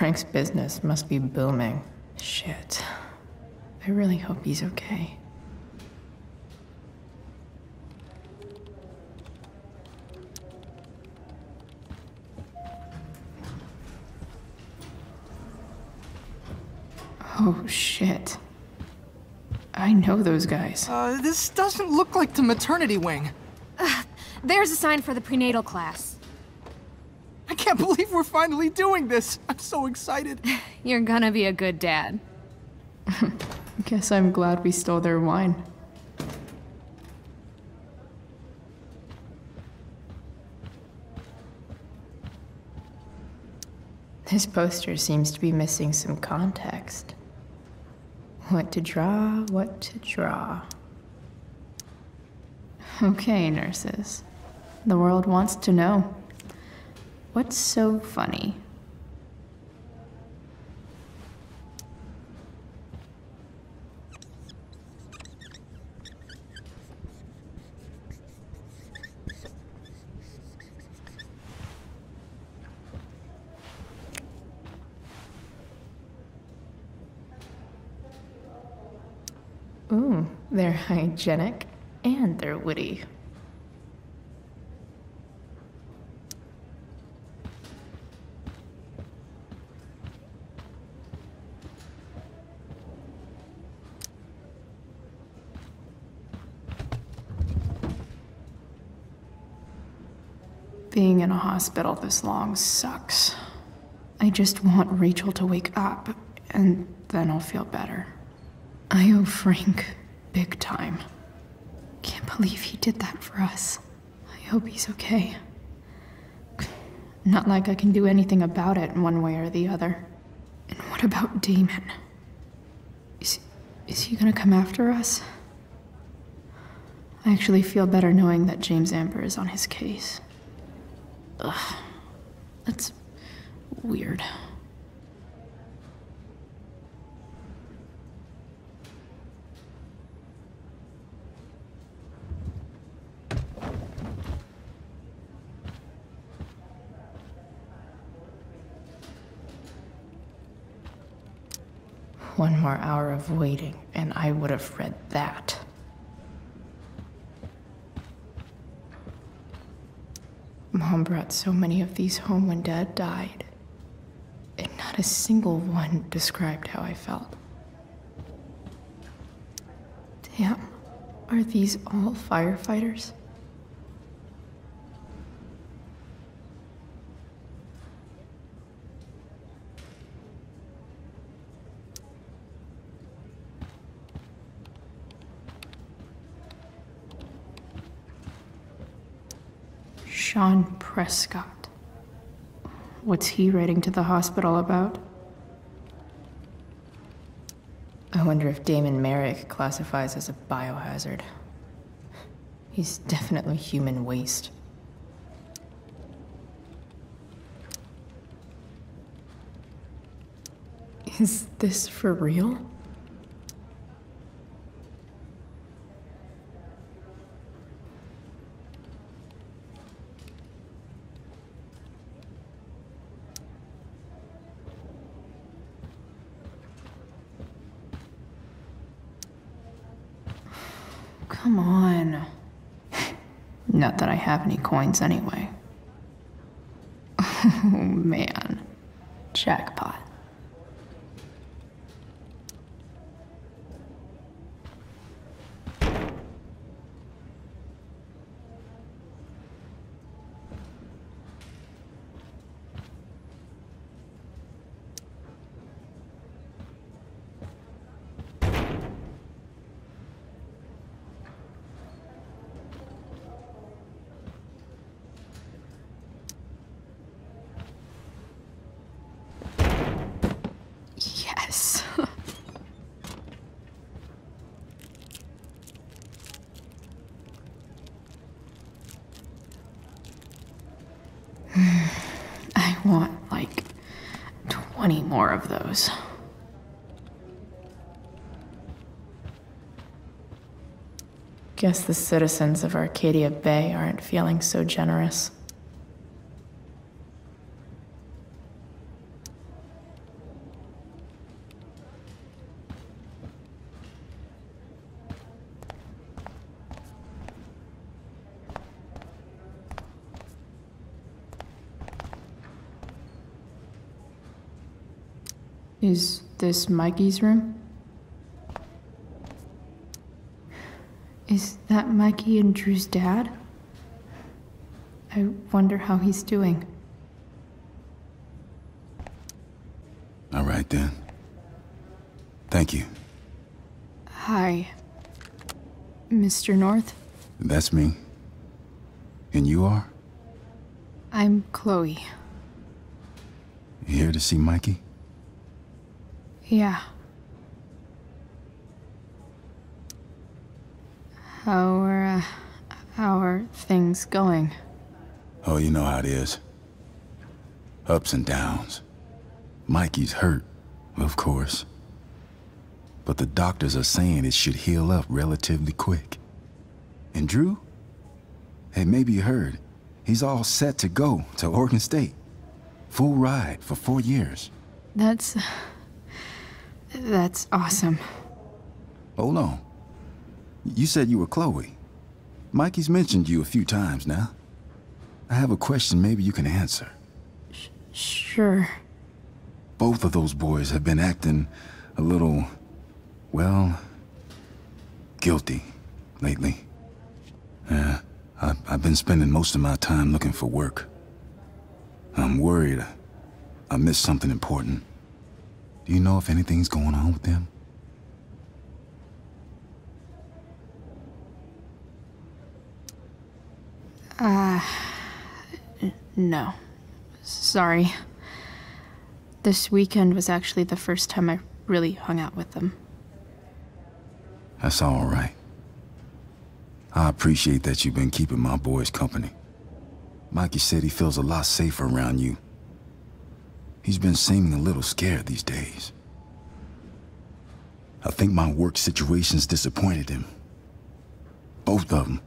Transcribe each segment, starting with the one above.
Frank's business must be booming. Shit. I really hope he's okay. Oh, shit. I know those guys. This doesn't look like the maternity wing. There's a sign for the prenatal class. I can't believe we're finally doing this. I'm so excited. You're gonna be a good dad. Guess I'm glad we stole their wine. This poster seems to be missing some context. What to draw, what to draw. Okay, nurses. The world wants to know. What's so funny? Ooh, they're hygienic and they're witty. Being in a hospital this long sucks. I just want Rachel to wake up, and then I'll feel better. I owe Frank big time. Can't believe he did that for us. I hope he's okay. Not like I can do anything about it in one way or the other. And what about Damon? Is he gonna come after us? I actually feel better knowing that James Amber is on his case. Ugh, that's weird. One more hour of waiting, and I would have read that. Mom brought so many of these home when Dad died, and not a single one described how I felt. Damn, are these all firefighters? Sean Prescott. What's he writing to the hospital about? I wonder if Damon Merrick classifies as a biohazard. He's definitely human waste. Is this for real? Come on. Not that I have any coins anyway. Oh man. Jackpot. Yes. I want like 20 more of those. Guess the citizens of Arcadia Bay aren't feeling so generous. Is this Mikey's room? Is that Mikey and Drew's dad? I wonder how he's doing. All right, then. Thank you. Hi, Mr. North. That's me. And you are? I'm Chloe. You here to see Mikey? Yeah. How are things going? Oh, you know how it is. Ups and downs. Mikey's hurt, of course. But the doctors are saying it should heal up relatively quick. And Drew? Hey, maybe you heard. He's all set to go to Oregon State. Full ride for 4 years. That's awesome. Hold on. You said you were Chloe. Mikey's mentioned you a few times now. I have a question maybe you can answer. Sure. Both of those boys have been acting a little, well, guilty lately. Yeah, I've been spending most of my time looking for work. I'm worried I missed something important. Do you know if anything's going on with them? No. Sorry. This weekend was actually the first time I really hung out with them. That's all right. I appreciate that you've been keeping my boys company. Mikey said he feels a lot safer around you. He's been seeming a little scared these days. I think my work situation's disappointed him. Both of them.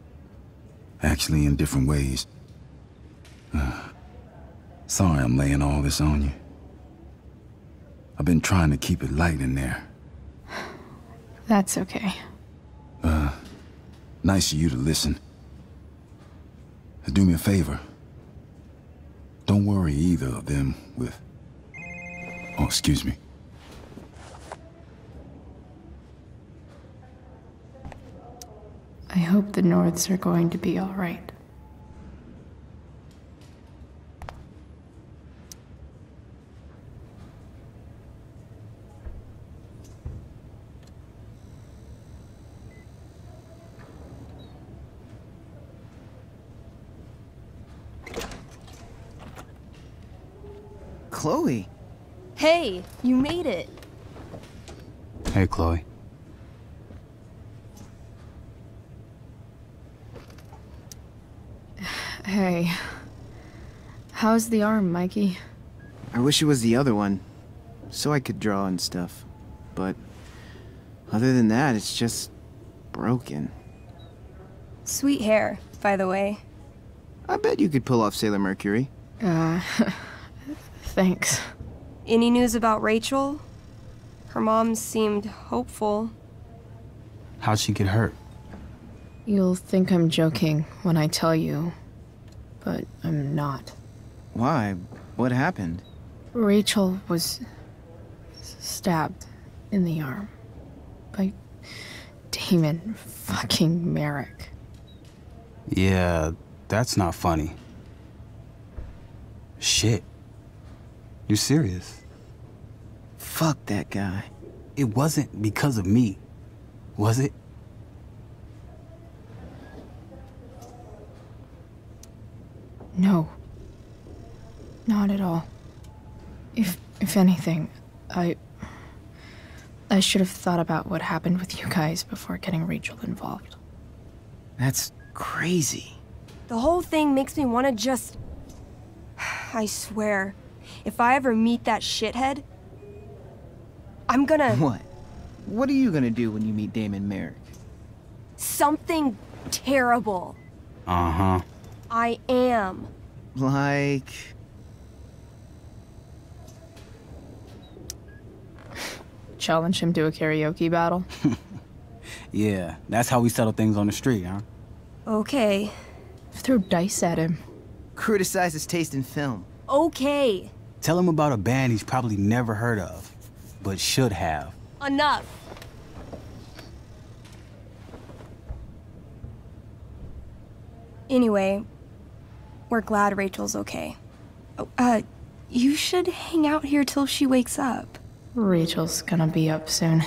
Actually, in different ways. Sorry I'm laying all this on you. I've been trying to keep it light in there. That's okay. Nice of you to listen. Do me a favor. Don't worry either of them with... Oh, excuse me. I hope the Norths are going to be all right. Chloe. Hey, you made it. Hey, Chloe. Hey. How's the arm, Mikey? I wish it was the other one, so I could draw and stuff. But other than that, it's just broken. Sweet hair, by the way. I bet you could pull off Sailor Mercury. Thanks. Any news about Rachel? Her mom seemed hopeful. How'd she get hurt? You'll think I'm joking when I tell you, but I'm not. Why? What happened? Rachel was stabbed in the arm by Damon fucking Merrick. Yeah, that's not funny. Shit. You serious? Fuck that guy. It wasn't because of me, was it? No. Not at all. If anything, I should have thought about what happened with you guys before getting Rachel involved. That's crazy. The whole thing makes me want to just... I swear, if I ever meet that shithead, I'm gonna... What? What are you gonna do when you meet Damon Merrick? Something terrible. Uh-huh. I am. Like... Challenge him to a karaoke battle? Yeah, that's how we settle things on the street, huh? Okay. Throw dice at him. Criticize his taste in film. Okay. Tell him about a band he's probably never heard of. but should have. Enough. Anyway, we're glad Rachel's okay. Oh, you should hang out here till she wakes up. Rachel's gonna be up soon.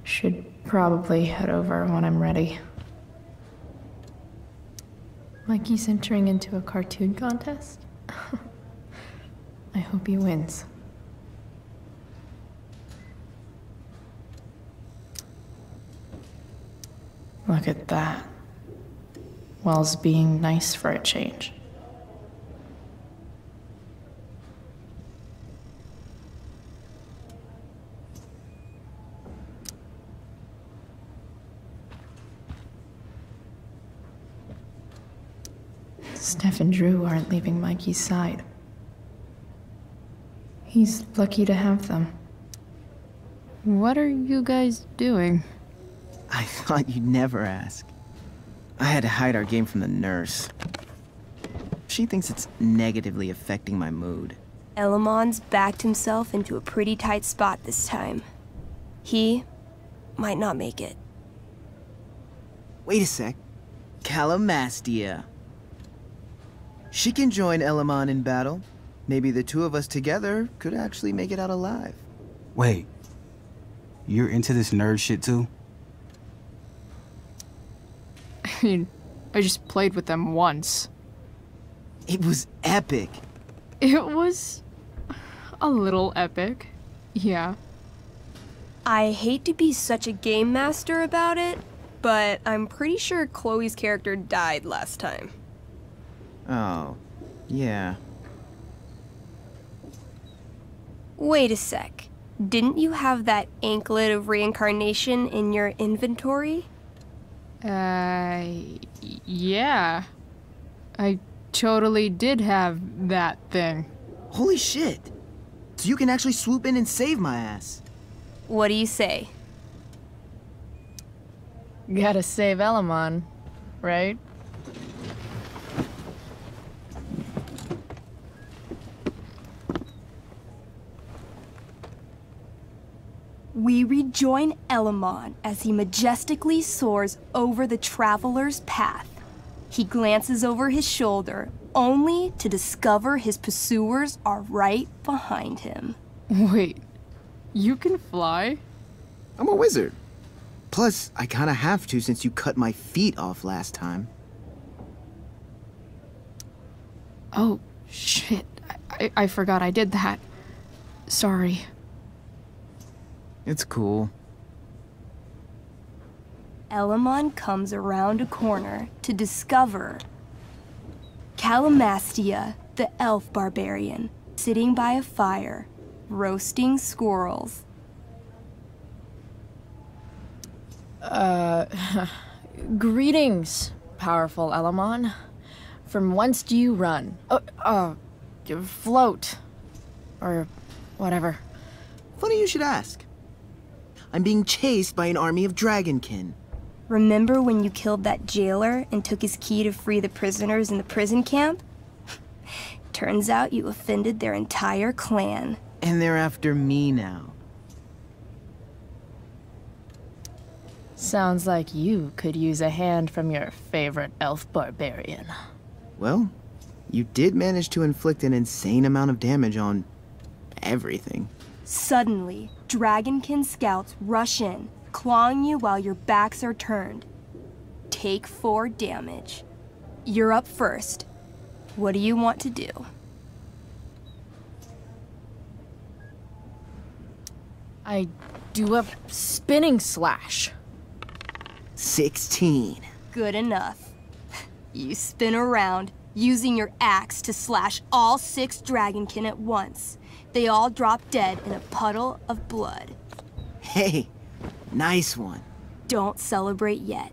Should probably head over when I'm ready. Mikey's entering into a cartoon contest? I hope he wins. Look at that. Wells being nice for a change. Steph and Drew aren't leaving Mikey's side. He's lucky to have them. What are you guys doing? I thought you'd never ask. I had to hide our game from the nurse. She thinks it's negatively affecting my mood. Elamon's backed himself into a pretty tight spot this time. He might not make it. Wait a sec. Calamastia. She can join Elamon in battle. Maybe the two of us together could actually make it out alive. Wait, you're into this nerd shit too? I mean, I just played with them once. It was epic. It was a little epic, yeah. I hate to be such a game master about it, but I'm pretty sure Chloe's character died last time. Oh, yeah. Wait a sec. Didn't you have that anklet of reincarnation in your inventory? Yeah. I totally did have that thing. Holy shit. So you can actually swoop in and save my ass. What do you say? Gotta save Elamon, right? We rejoin Elamon as he majestically soars over the traveler's path. He glances over his shoulder, only to discover his pursuers are right behind him. Wait, you can fly? I'm a wizard. Plus, I kinda have to since you cut my feet off last time. Oh, shit. I forgot I did that. Sorry. It's cool. Elamon comes around a corner to discover Calamastia, the elf barbarian, sitting by a fire, roasting squirrels. Greetings, powerful Elamon. From whence do you run? Float. Or whatever. Funny you should ask. I'm being chased by an army of dragonkin. Remember when you killed that jailer and took his key to free the prisoners in the prison camp? Turns out you offended their entire clan. And they're after me now. Sounds like you could use a hand from your favorite elf barbarian. Well, you did manage to inflict an insane amount of damage on everything. Suddenly, dragonkin scouts rush in, clawing you while your backs are turned. Take 4 damage. You're up first. What do you want to do? I do a spinning slash. 16. Good enough. You spin around, using your axe to slash all 6 dragonkin at once. They all drop dead in a puddle of blood. Hey, nice one. Don't celebrate yet.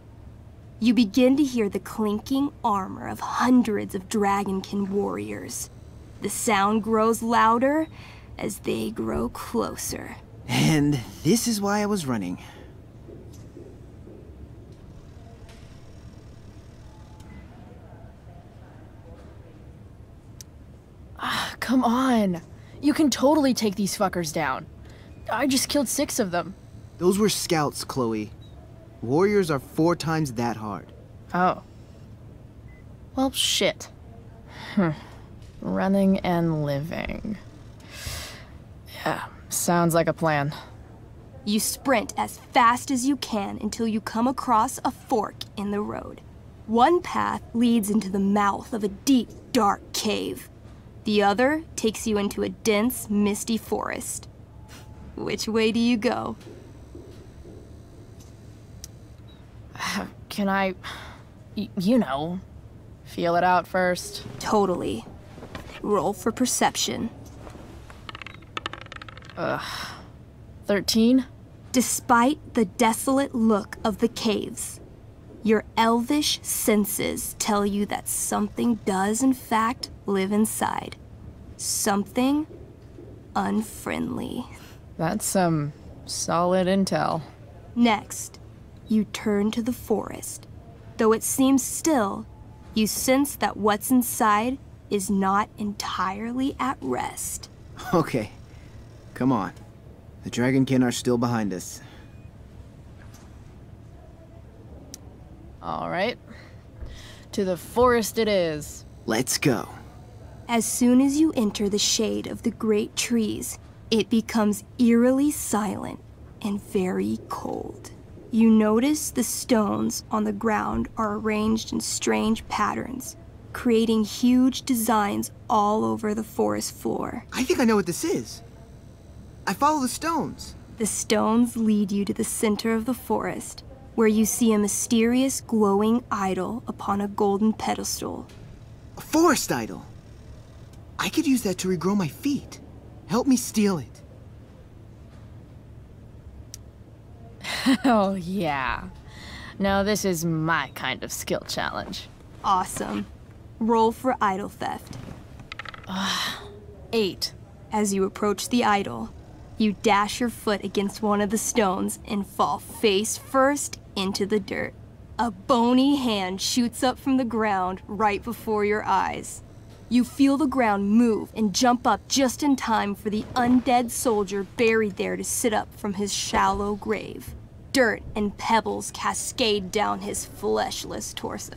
You begin to hear the clinking armor of hundreds of dragonkin warriors. The sound grows louder as they grow closer. And this is why I was running. Come on. You can totally take these fuckers down. I just killed 6 of them. Those were scouts, Chloe. Warriors are 4 times that hard. Oh. Well, shit. Running and living. Yeah, sounds like a plan. You sprint as fast as you can until you come across a fork in the road. One path leads into the mouth of a deep, dark cave. The other takes you into a dense, misty forest. Which way do you go? Can I, you know, feel it out first? Totally. Roll for perception. 13? Despite the desolate look of the caves, your elvish senses tell you that something does in fact live inside. Something unfriendly. That's some solid intel. Next, you turn to the forest. Though it seems still, you sense that what's inside is not entirely at rest. Okay, come on. The dragonkin are still behind us. All right. To the forest it is. Let's go. As soon as you enter the shade of the great trees, it becomes eerily silent and very cold. You notice the stones on the ground are arranged in strange patterns, creating huge designs all over the forest floor. I think I know what this is. I follow the stones. The stones lead you to the center of the forest, where you see a mysterious glowing idol upon a golden pedestal. A forest idol. I could use that to regrow my feet. Help me steal it. Oh, yeah. Now this is my kind of skill challenge. Awesome. Roll for idol theft. 8. As you approach the idol, you dash your foot against one of the stones and fall face first into the dirt. A bony hand shoots up from the ground right before your eyes. You feel the ground move and jump up just in time for the undead soldier buried there to sit up from his shallow grave. Dirt and pebbles cascade down his fleshless torso.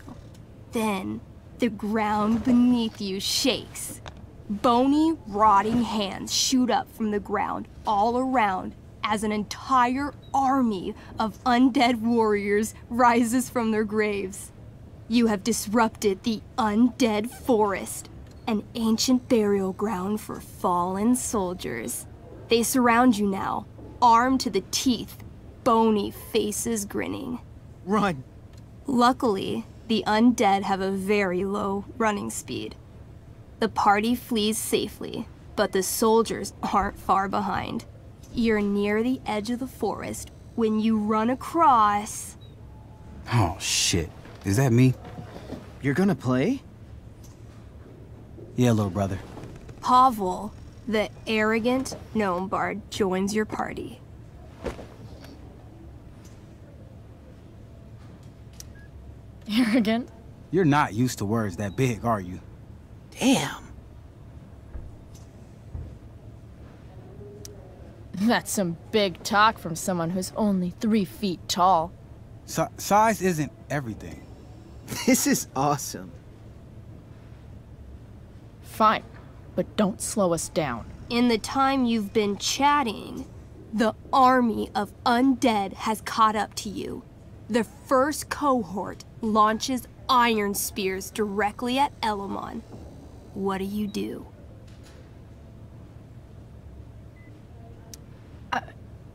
Then, the ground beneath you shakes. Bony, rotting hands shoot up from the ground all around as an entire army of undead warriors rises from their graves. You have disrupted the undead forest, an ancient burial ground for fallen soldiers. They surround you now, armed to the teeth, bony faces grinning. Run. Luckily, the undead have a very low running speed. The party flees safely, but the soldiers aren't far behind. You're near the edge of the forest when you run across... Oh, shit. Is that me? You're gonna play? Yeah, little brother. Pavel, the arrogant gnome bard, joins your party. Arrogant? You're not used to words that big, are you? Damn. That's some big talk from someone who's only 3 feet tall. Size isn't everything. This is awesome. Fine, but don't slow us down. In the time you've been chatting, the army of undead has caught up to you. The first cohort launches iron spears directly at Elamon. What do?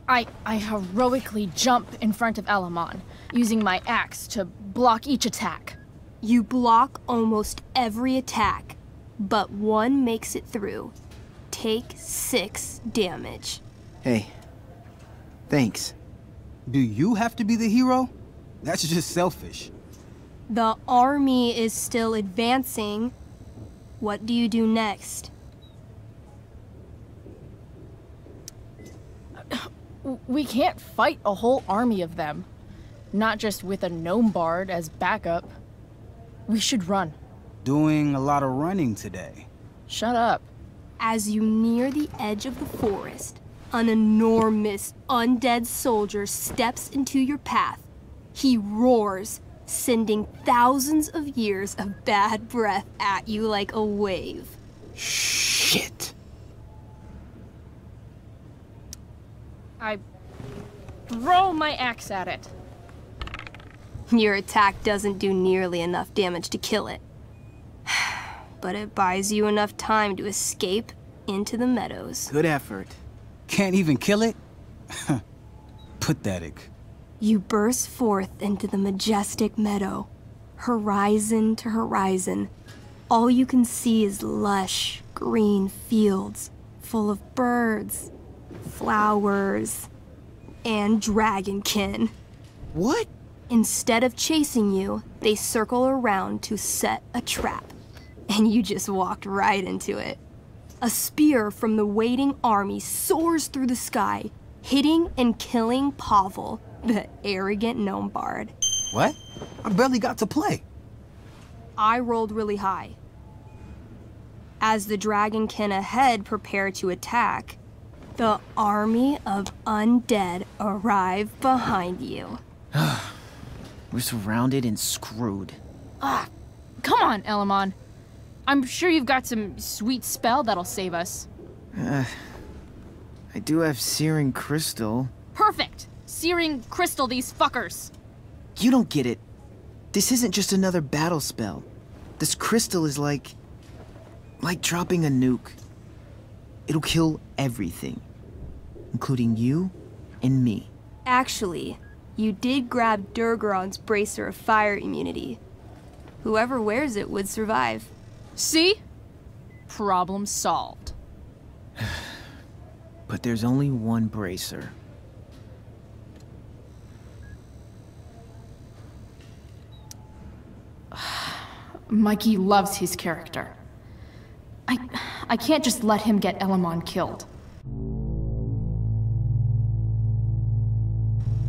I heroically jump in front of Elamon, using my axe to block each attack. You block almost every attack, but one makes it through. Take 6 damage. Hey, thanks. Do you have to be the hero? That's just selfish. The army is still advancing. What do you do next? We can't fight a whole army of them. Not just with a gnome bard as backup. We should run. Doing a lot of running today. Shut up. As you near the edge of the forest, An enormous undead soldier steps into your path. He roars, sending thousands of years of bad breath at you like a wave. Shit. I throw my axe at it. Your attack doesn't do nearly enough damage to kill it. But it buys you enough time to escape into the meadows. Good effort. Can't even kill it? Pathetic. You burst forth into the majestic meadow, horizon to horizon. All you can see is lush, green fields full of birds, flowers, and dragonkin. What? Instead of chasing you, they circle around to set a trap. And you just walked right into it. A spear from the waiting army soars through the sky, hitting and killing Pavel, the arrogant gnome bard. What? I barely got to play. I rolled really high. As the dragonkin ahead prepare to attack, the army of undead arrive behind you. We're surrounded and screwed. Come on, Elamon. I'm sure you've got some sweet spell that'll save us. I do have Searing Crystal. Perfect! Searing crystal these fuckers. You don't get it. This isn't just another battle spell. This crystal is like dropping a nuke. It'll kill everything, including you and me. Actually, you did grab Durgaron's bracer of fire immunity. Whoever wears it would survive. See? Problem solved. But there's only one bracer. Mikey loves his character. I can't just let him get Elamon killed.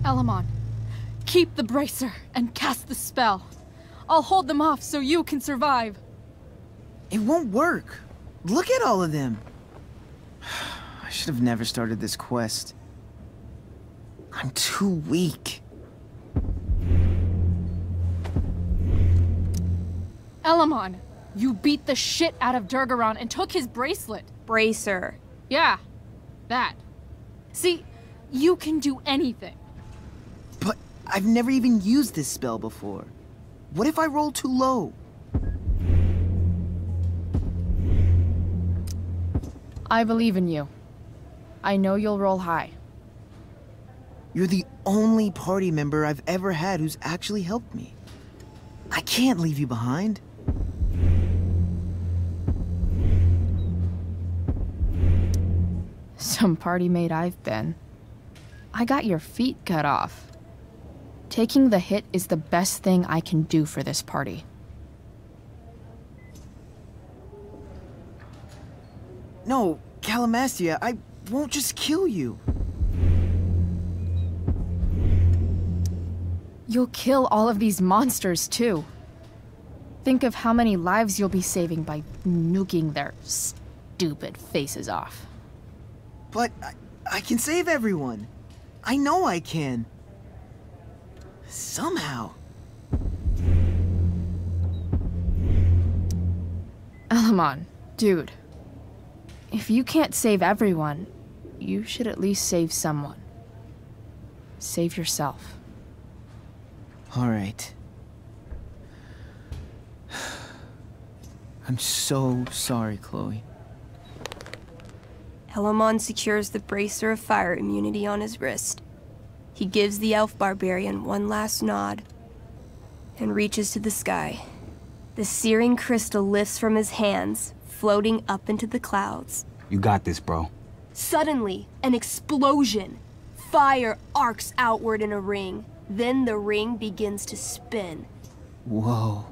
Elamon, keep the bracer and cast the spell. I'll hold them off so you can survive. It won't work. Look at all of them. I should have never started this quest. I'm too weak. Elamon, you beat the shit out of Durgaron and took his bracelet. Bracer. Yeah, that. See, you can do anything. But I've never even used this spell before. What if I roll too low? I believe in you. I know you'll roll high. You're the only party member I've ever had who's actually helped me. I can't leave you behind. Some party mate I've been. I got your feet cut off. Taking the hit is the best thing I can do for this party. No, Calamastia, I won't just kill you. You'll kill all of these monsters, too. Think of how many lives you'll be saving by nuking their stupid faces off. But I can save everyone. I know I can. Somehow. Elamon, dude. If you can't save everyone, you should at least save someone. Save yourself. All right. I'm so sorry, Chloe. Elamon secures the bracer of fire immunity on his wrist. He gives the elf barbarian one last nod and reaches to the sky. The searing crystal lifts from his hands, floating up into the clouds. You got this, bro. Suddenly, an explosion. Fire arcs outward in a ring. Then the ring begins to spin. Whoa.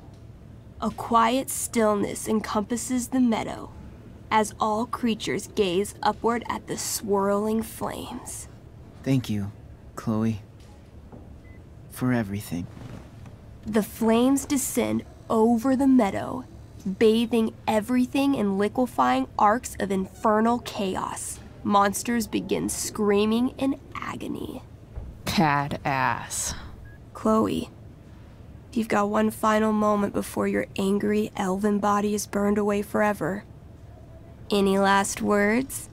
A quiet stillness encompasses the meadow as all creatures gaze upward at the swirling flames. Thank you, Chloe, for everything. The flames descend over the meadow, bathing everything in liquefying arcs of infernal chaos. monsters begin screaming in agony. Badass. Chloe, you've got one final moment before your angry elven body is burned away forever. Any last words?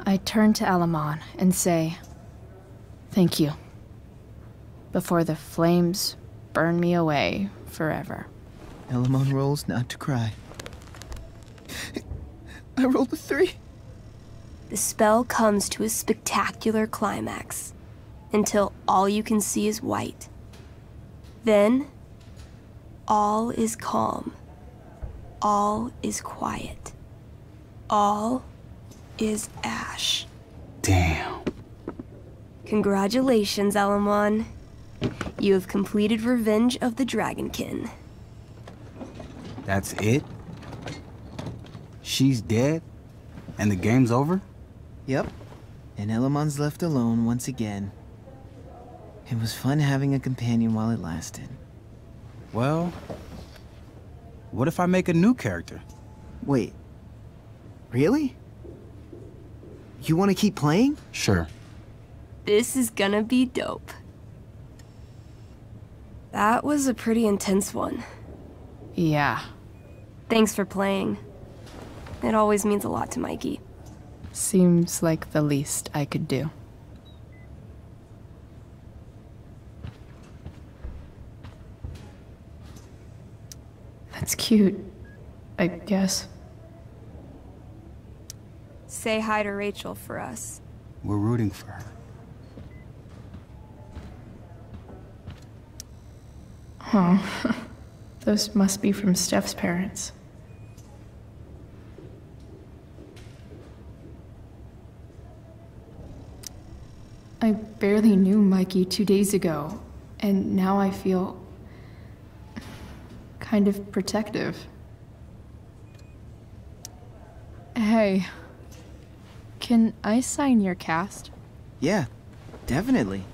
I turn to Elamon and say, thank you. Before the flames burn me away forever. Elamon rolls not to cry. I rolled a 3. The spell comes to a spectacular climax, until all you can see is white. Then, all is calm. All is quiet. All is ash. Damn. Congratulations, Elamon. You have completed Revenge of the Dragonkin. That's it? She's dead? And the game's over? Yep. And Elamon's left alone once again. It was fun having a companion while it lasted. Well, what if I make a new character? Wait. Really? You want to keep playing? Sure. This is gonna be dope. That was a pretty intense one. Yeah. Thanks for playing. It always means a lot to Mikey. Seems like the least I could do. That's cute, I guess. Say hi to Rachel for us. We're rooting for her. Oh, those must be from Steph's parents. I barely knew Mikey 2 days ago, and now I feel kind of protective. Hey, can I sign your cast? Yeah, definitely.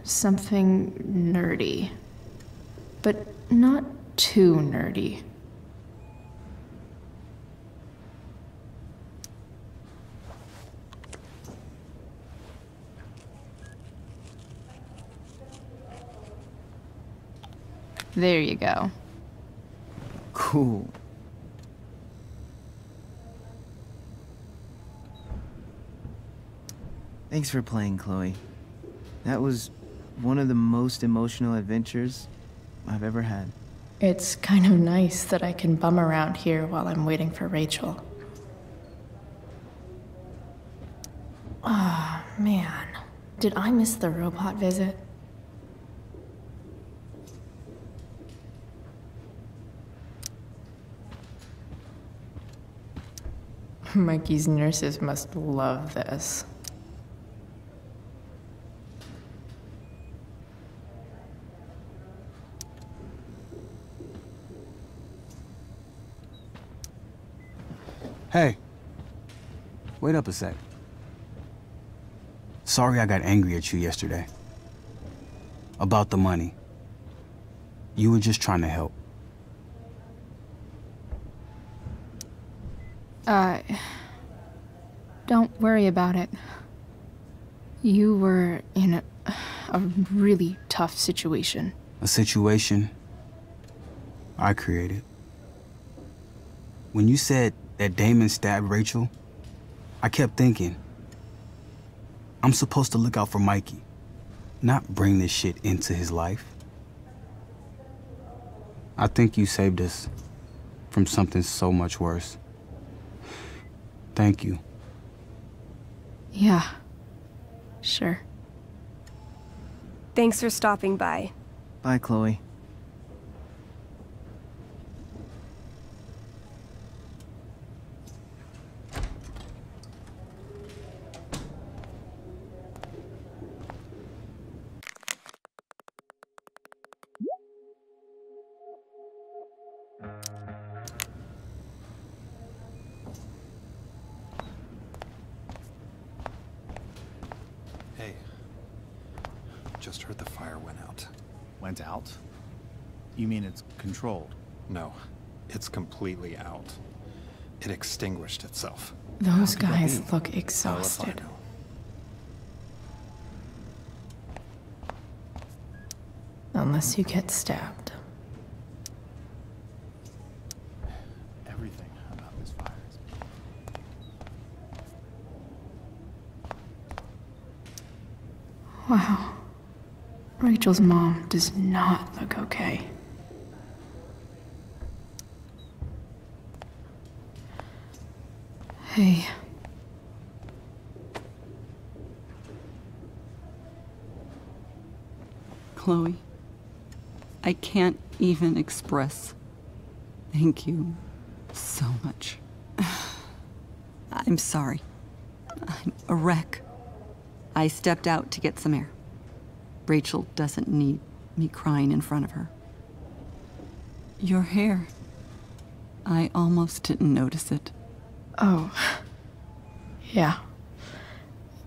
Something nerdy, but not too nerdy. There you go. Cool. Thanks for playing, Chloe. That was one of the most emotional adventures I've ever had. It's kind of nice that I can bum around here while I'm waiting for Rachel. Ah, man. Did I miss the robot visit? Mikey's nurses must love this. Hey, wait up a sec. Sorry I got angry at you yesterday. About the money. You were just trying to help. Don't worry about it. You were in a really tough situation. A situation I created. When you said that Damon stabbed Rachel, I kept thinking, I'm supposed to look out for Mikey, not bring this shit into his life. I think you saved us from something so much worse. Thank you. Yeah, sure. Thanks for stopping by. Bye, Chloe. Hey, just heard the fire went out. Went out? You mean it's controlled? No, it's completely out. It extinguished itself. Those guys look Hell if I exhausted. know. Unless you get stabbed. Everything about this fire is... Wow. Rachel's mom does not look okay. Hey. Chloe, I can't even express thank you so much. I'm sorry. I'm a wreck. I stepped out to get some air. Rachel doesn't need me crying in front of her. Your hair. I almost didn't notice it. Oh. Yeah.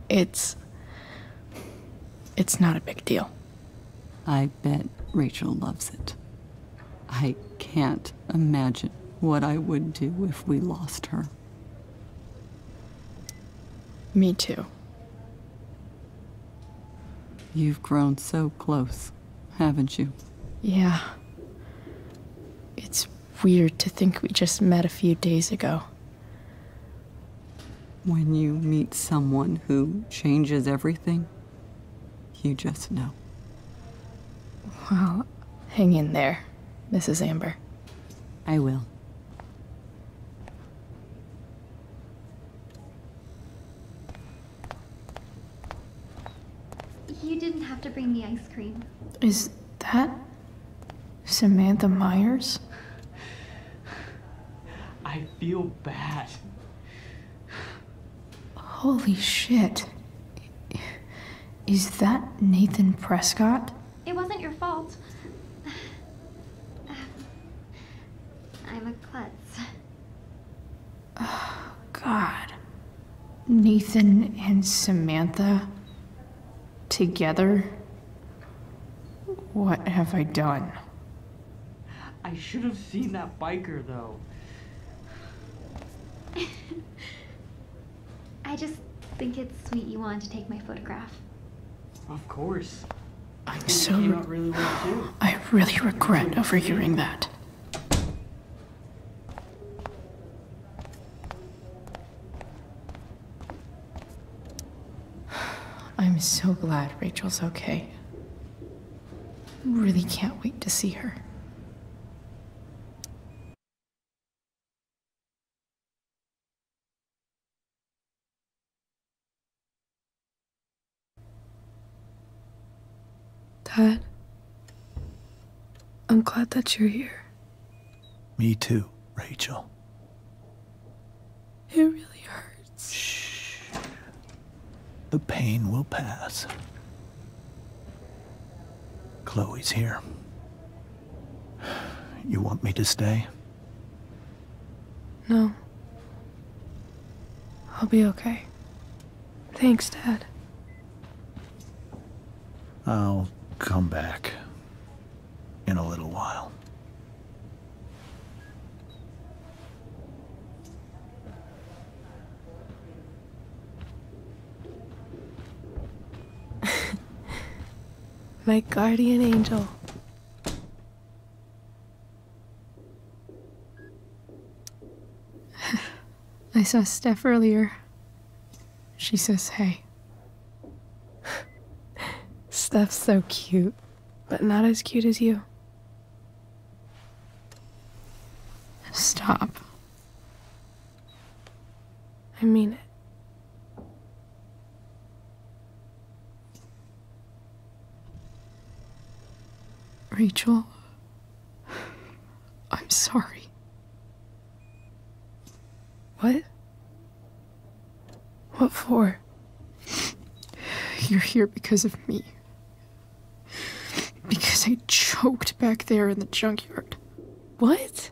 It's not a big deal. I bet Rachel loves it. I can't imagine what I would do if we lost her. Me too. You've grown so close, haven't you? Yeah. It's weird to think we just met a few days ago. When you meet someone who changes everything, you just know. Well, hang in there, Mrs. Amber. I will. You didn't have to bring me ice cream. Is that Samantha Myers? I feel bad. Holy shit. Is that Nathan Prescott? It wasn't your fault. I'm a klutz. Oh, God. Nathan and Samantha together? What have I done? I should have seen that biker, though. I just think it's sweet you wanted to take my photograph. Of course. I'm It so... came out really well, too. I really regret overhearing that. I'm so glad Rachel's okay. Really can't wait to see her. Dad, I'm glad that you're here. Me too, Rachel. It really hurts. Shh. The pain will pass. Chloe's here. You want me to stay? No. I'll be okay. Thanks, Dad. I'll come back in a little while. My guardian angel. I saw Steph earlier. She says hey. Steph's so cute, but not as cute as you. Stop. I mean it. Rachel, I'm sorry. What? What for? You're here because of me. Because I choked back there in the junkyard. What?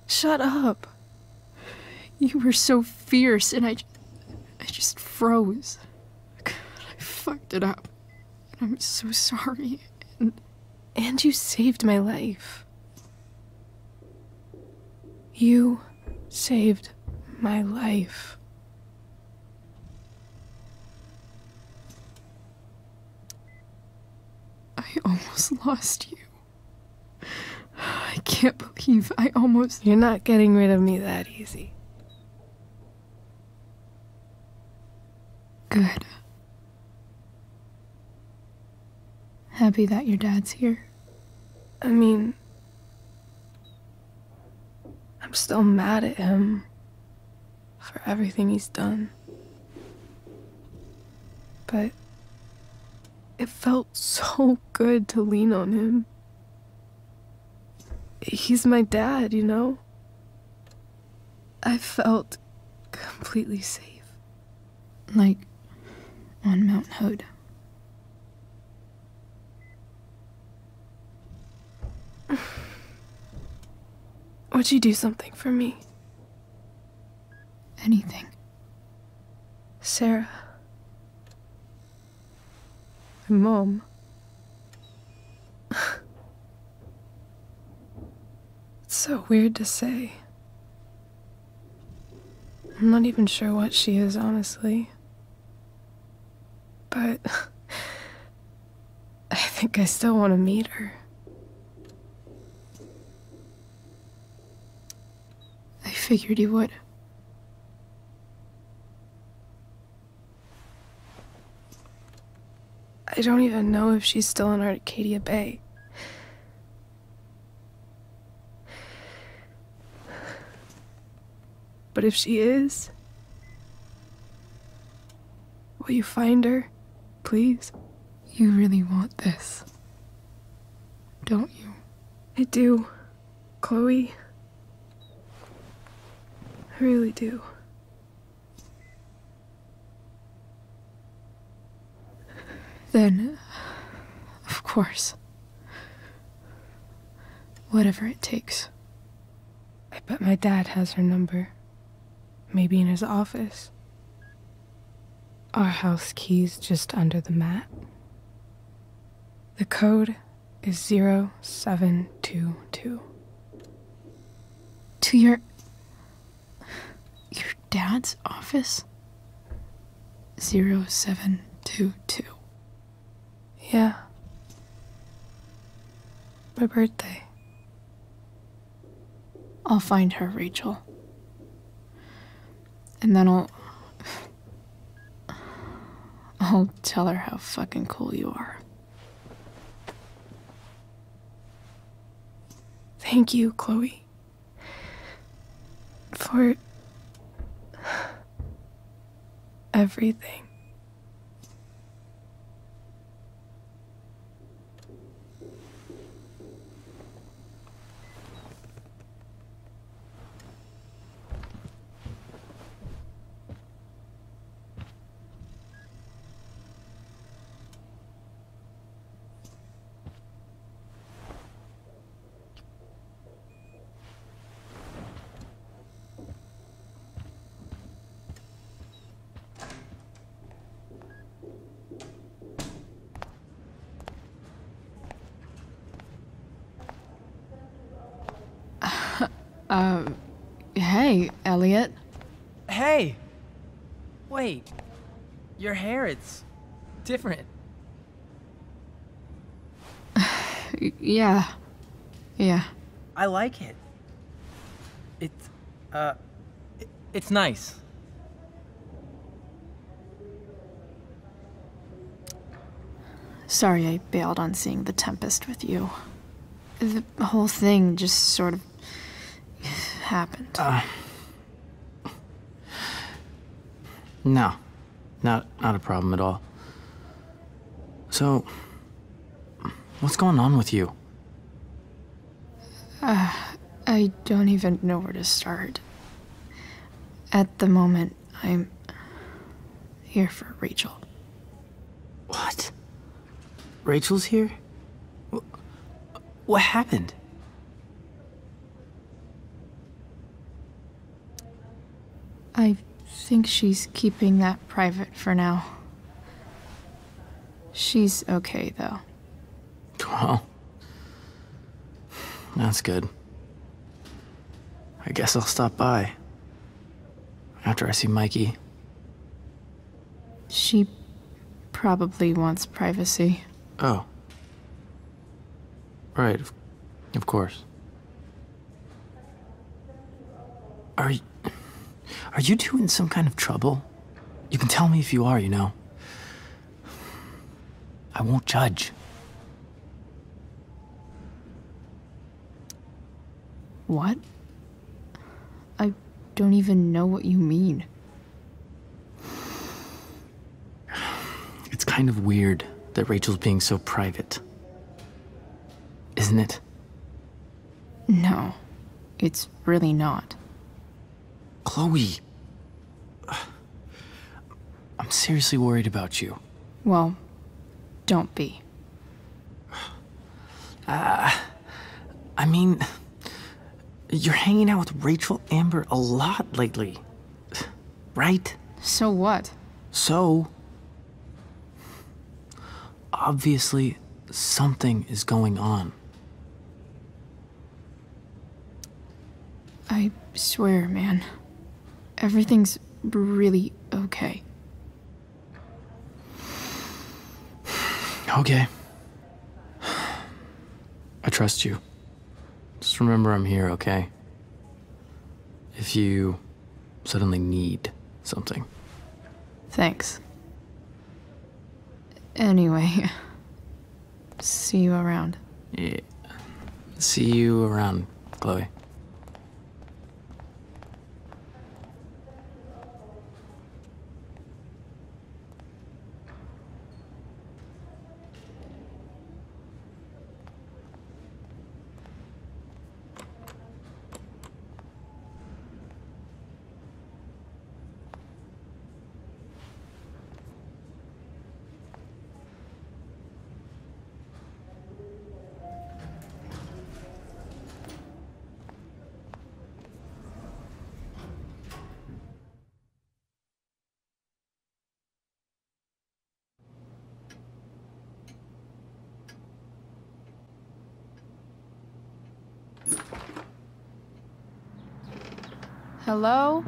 Shut up. You were so fierce and I just froze. I fucked it up. And I'm so sorry. And you saved my life. You saved my life. I almost lost you. I can't believe I almost... You're not getting rid of me that easy. Good. Happy that your dad's here. I mean, I'm still mad at him for everything he's done. But it felt so good to lean on him. He's my dad, you know? I felt completely safe. Like on Mount Hood. Would you do something for me? Anything. Sarah. My mom. It's so weird to say. I'm not even sure what she is, honestly. But I think I still want to meet her. I figured you would. I don't even know if she's still in Arcadia Bay. But if she is, will you find her, please? You really want this, don't you? I do, Chloe. I really do. Then, of course, whatever it takes. I bet my dad has her number. Maybe in his office. Our house key's just under the mat. The code is 0722. To your dad's office? 0722. Yeah. My birthday. I'll find her, Rachel. And then I'll tell her how fucking cool you are. Thank you, Chloe. For everything. Hey, Elliot. Hey! Wait. Your hair, it's different. Yeah. I like it. It's nice. Sorry I bailed on seeing The Tempest with you. The whole thing just sort of happened. No. Not a problem at all. So, what's going on with you? I don't even know where to start. At the moment, I'm here for Rachel. What? Rachel's here? What happened? I think she's keeping that private for now. She's okay, though. Well, that's good. I guess I'll stop by. After I see Mikey. She probably wants privacy. Oh. Right, of course. Are you two in some kind of trouble? You can tell me if you are, you know. I won't judge. What? I don't even know what you mean. It's kind of weird that Rachel's being so private. Isn't it? No, it's really not. Chloe. I'm seriously worried about you. Well, don't be. I mean, you're hanging out with Rachel Amber a lot lately, right? So what? So, obviously, something is going on. I swear, man. Everything's really okay. Okay. I trust you. Just remember I'm here, okay? If you suddenly need something. Thanks. Anyway, see you around. Yeah. See you around, Chloe. Hello?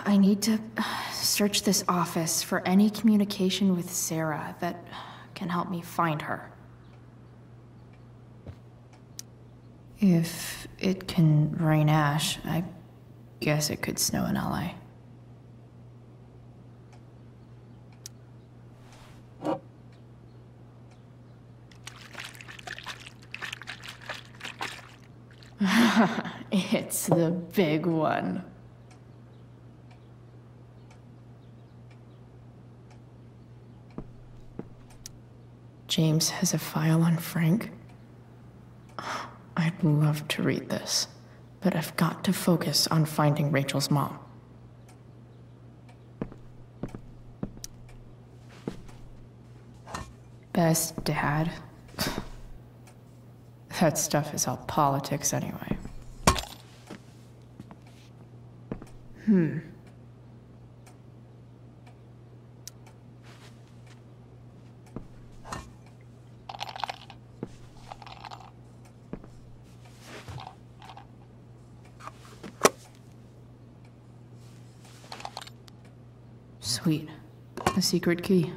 I need to search this office for any communication with Sarah that can help me find her. If it can rain ash, I guess it could snow in LA. It's the big one. James has a file on Frank. I'd love to read this, but I've got to focus on finding Rachel's mom. Best dad? That stuff is all politics anyway. Sweet. A secret key.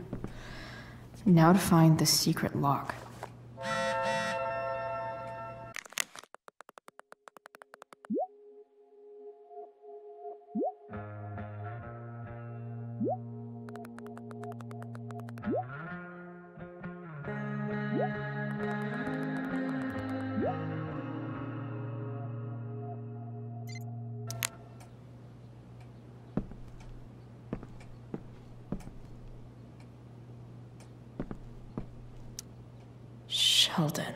Now to find the secret lock. Sheldon.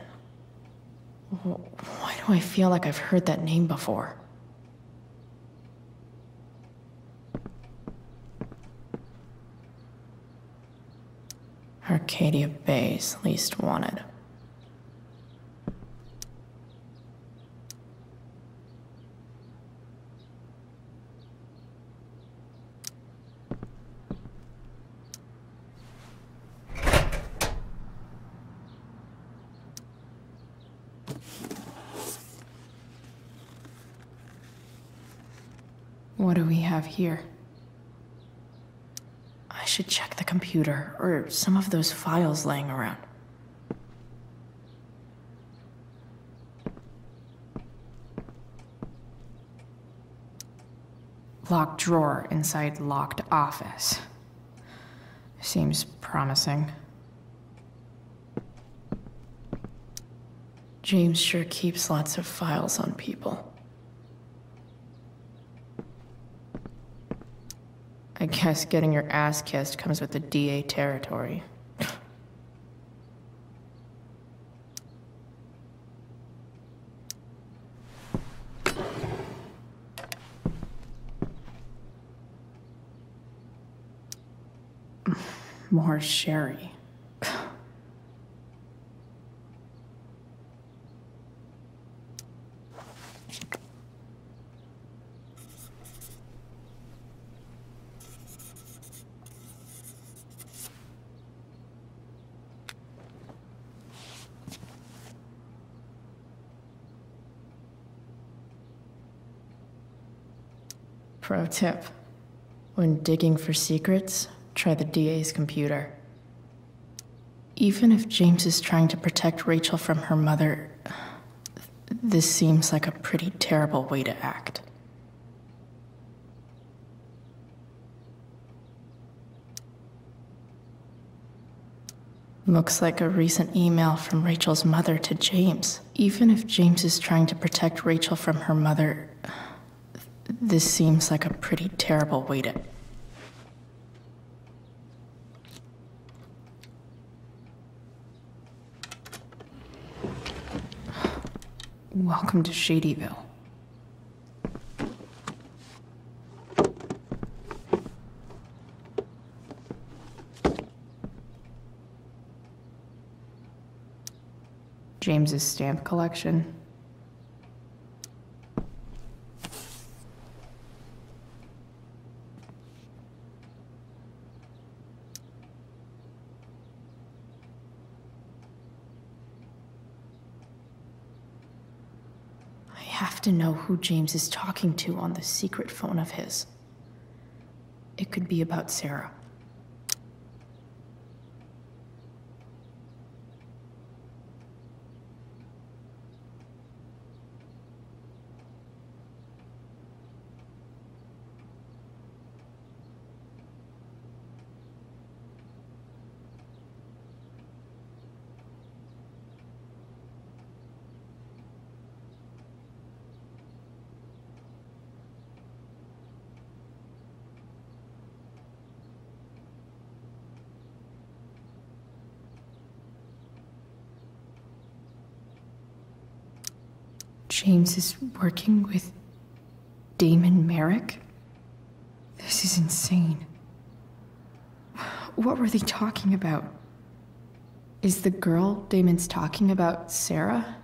Why do do I feel like I've heard that name before? Arcadia Bay's least wanted. What do we have here? I should check the computer, or some of those files laying around. Locked drawer inside locked office. Seems promising. James sure keeps lots of files on people. I guess getting your ass kissed comes with the DA territory. More sherry. Pro tip: when digging for secrets, try the DA's computer. Even if James is trying to protect Rachel from her mother, this seems like a pretty terrible way to act. Looks like a recent email from Rachel's mother to James. Even if James is trying to protect Rachel from her mother, this seems like a pretty terrible way to... Welcome to Shadyville. James's stamp collection. I have to know who James is talking to on the secret phone of his. It could be about Sarah. James is working with Damon Merrick? This is insane. What were they talking about? Is the girl Damon's talking about Sarah?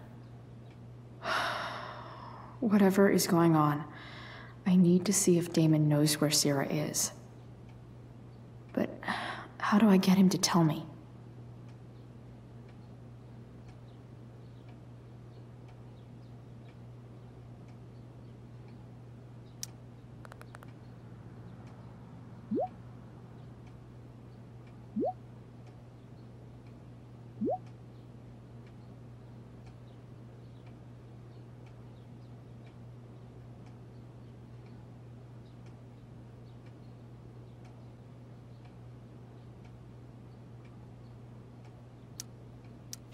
Whatever is going on, I need to see if Damon knows where Sarah is. But how do I get him to tell me?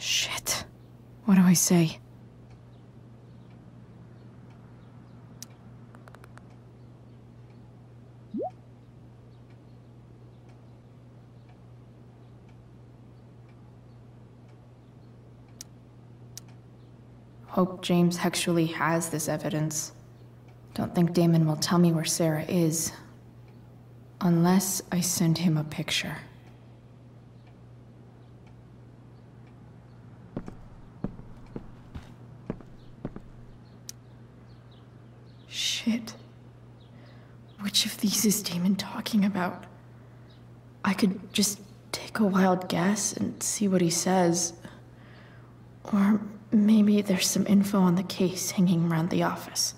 Shit. What do I say? hope James actually has this evidence. Don't think Damon will tell me where Sarah is. Unless I send him a picture. Shit. Which of these is Damon talking about? I could just take a wild guess and see what he says. Or maybe there's some info on the case hanging around the office.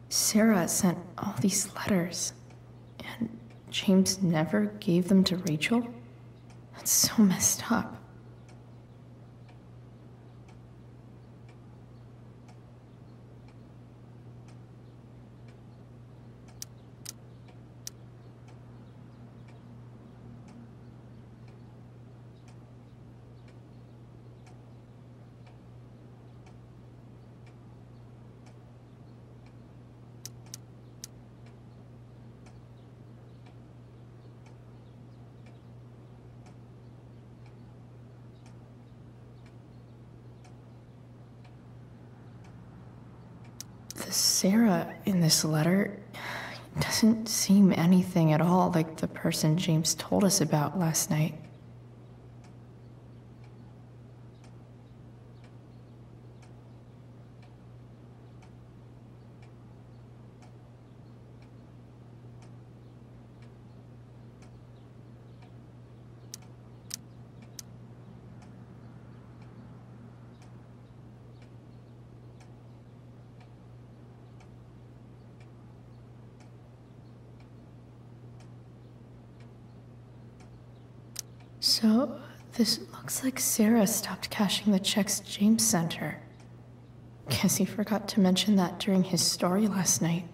Sarah sent all these letters, and James never gave them to Rachel? That's so messed up. The Sarah in this letter doesn't seem anything at all like the person James told us about last night. So, this looks like Sarah stopped cashing the checks James sent her. Guess he forgot to mention that during his story last night.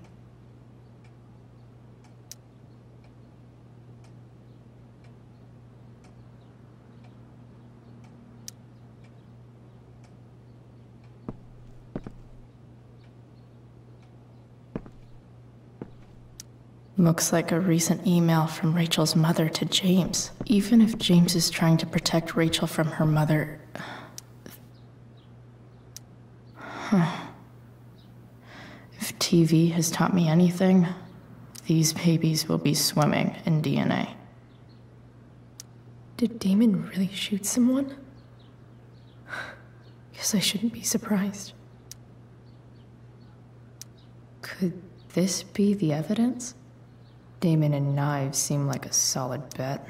Looks like a recent email from Rachel's mother to James. Even if James is trying to protect Rachel from her mother... If TV has taught me anything, these babies will be swimming in DNA. Did Damon really shoot someone? Guess I shouldn't be surprised. Could this be the evidence? Damon and knives seem like a solid bet.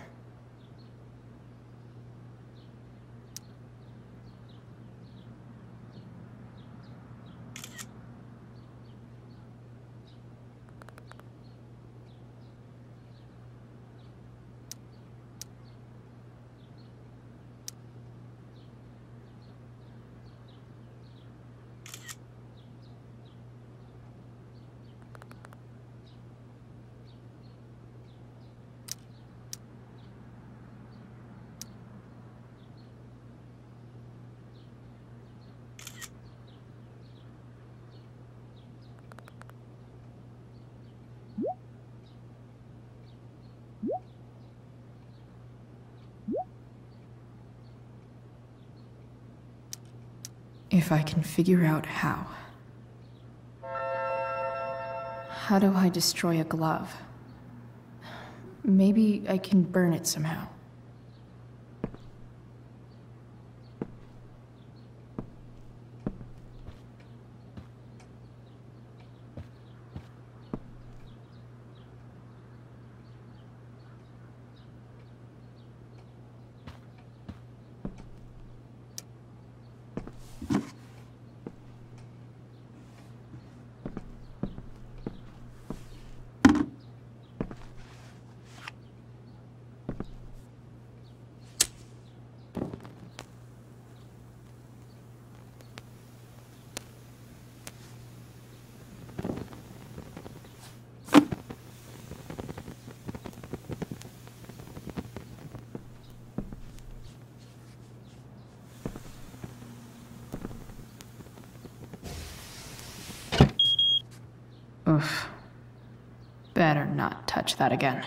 If I can figure out how. How do I destroy a glove? Maybe I can burn it somehow. Oof. Better not touch that again.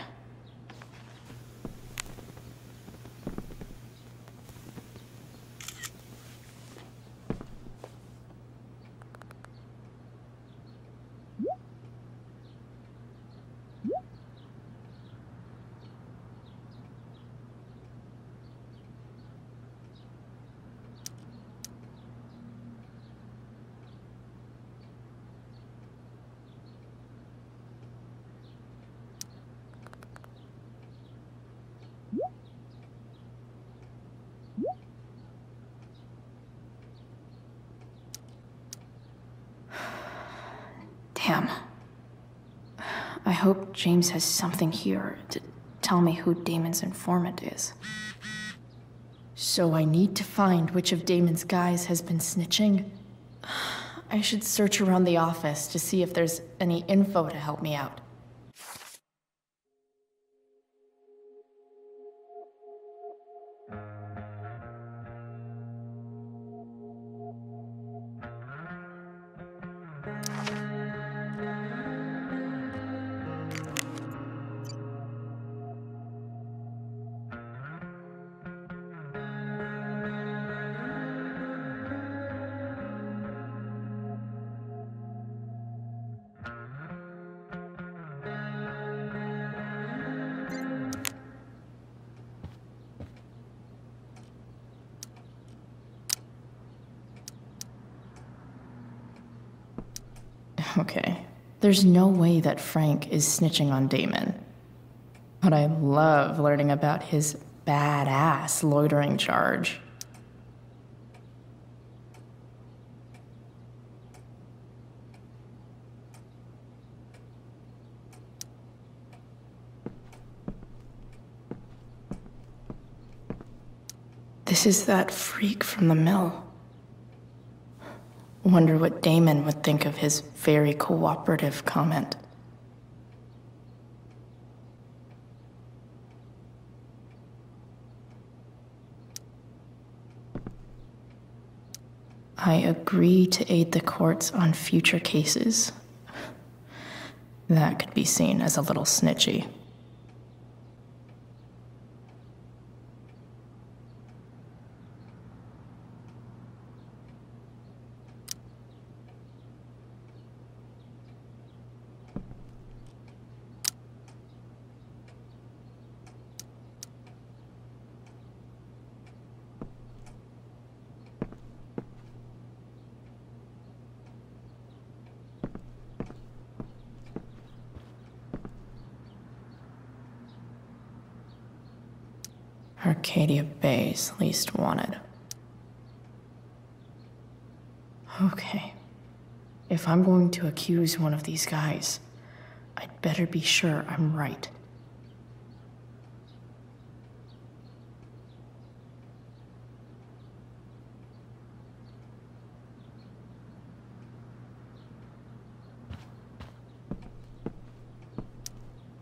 Damn. I hope James has something here to tell me who Damon's informant is. So I need to find which of Damon's guys has been snitching? I should search around the office to see if there's any info to help me out. Okay, there's no way that Frank is snitching on Damon. But I love learning about his badass loitering charge. This is that freak from the mill. Wonder what Damon would think of his very cooperative comment. I agree to aid the courts on future cases. That could be seen as a little snitchy. Arcadia Bay's least wanted. Okay. If I'm going to accuse one of these guys, I'd better be sure I'm right.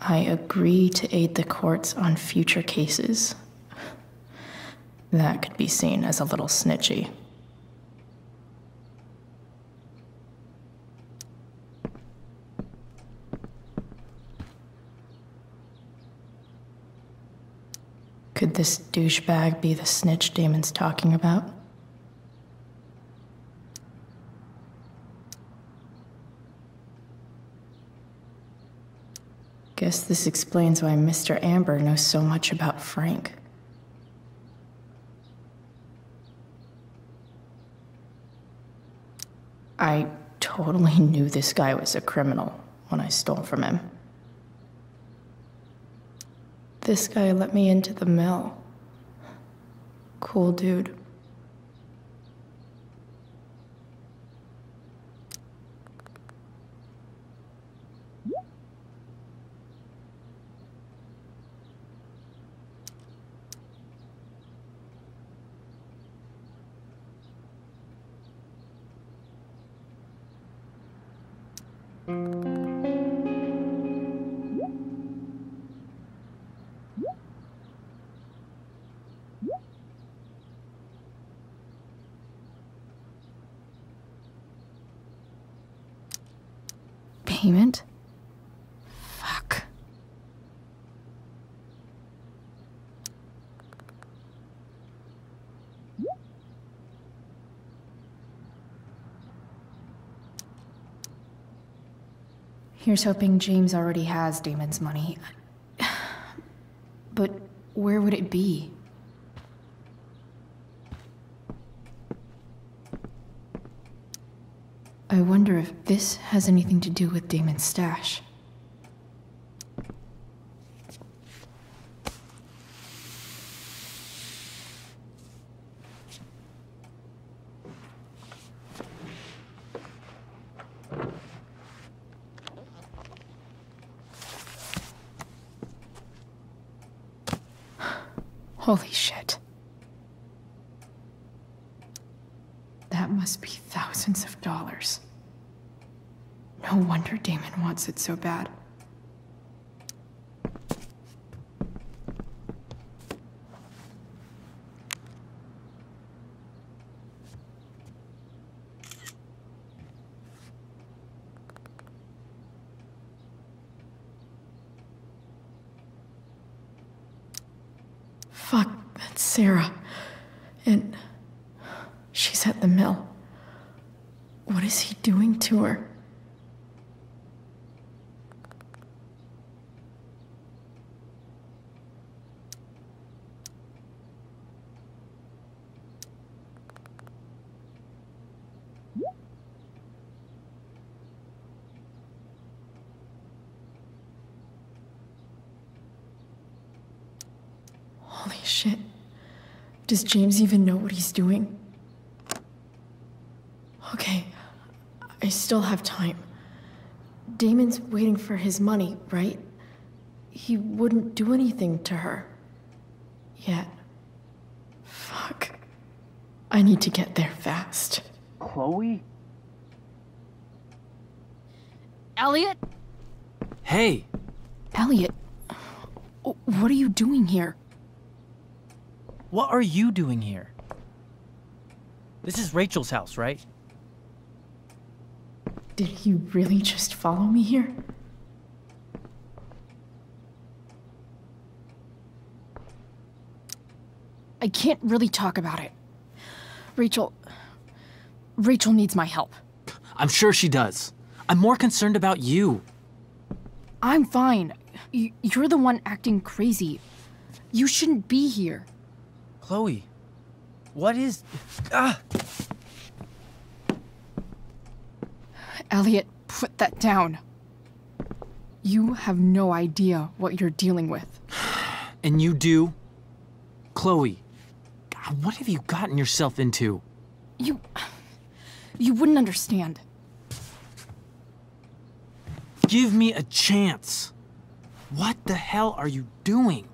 I agree to aid the courts on future cases. That could be seen as a little snitchy. Could this douchebag be the snitch Damon's talking about? Guess this explains why Mr. Amber knows so much about Frank. I totally knew this guy was a criminal when I stole from him. This guy let me into the mill. Cool dude. payment? Fuck. Here's hoping James already has Damon's money. But where would it be? I wonder if this has anything to do with Damon's stash. Holy shit. That must be thousands of dollars. No wonder Damon wants it so bad. Fuck, that's Sarah. And she's at the mill. What is he doing to her? Holy shit. Does James even know what he's doing? Okay, I still have time. Damon's waiting for his money, right? He wouldn't do anything to her. Yet. Fuck. I need to get there fast. Chloe? Elliot? Hey! Elliot, what are you doing here? What are you doing here? This is Rachel's house, right? Did he really just follow me here? I can't really talk about it. Rachel needs my help. I'm sure she does. I'm more concerned about you. I'm fine. You're the one acting crazy. You shouldn't be here. Chloe, what is... Elliot, put that down. You have no idea what you're dealing with. And you do? Chloe, God, what have you gotten yourself into? You wouldn't understand. Give me a chance. What the hell are you doing?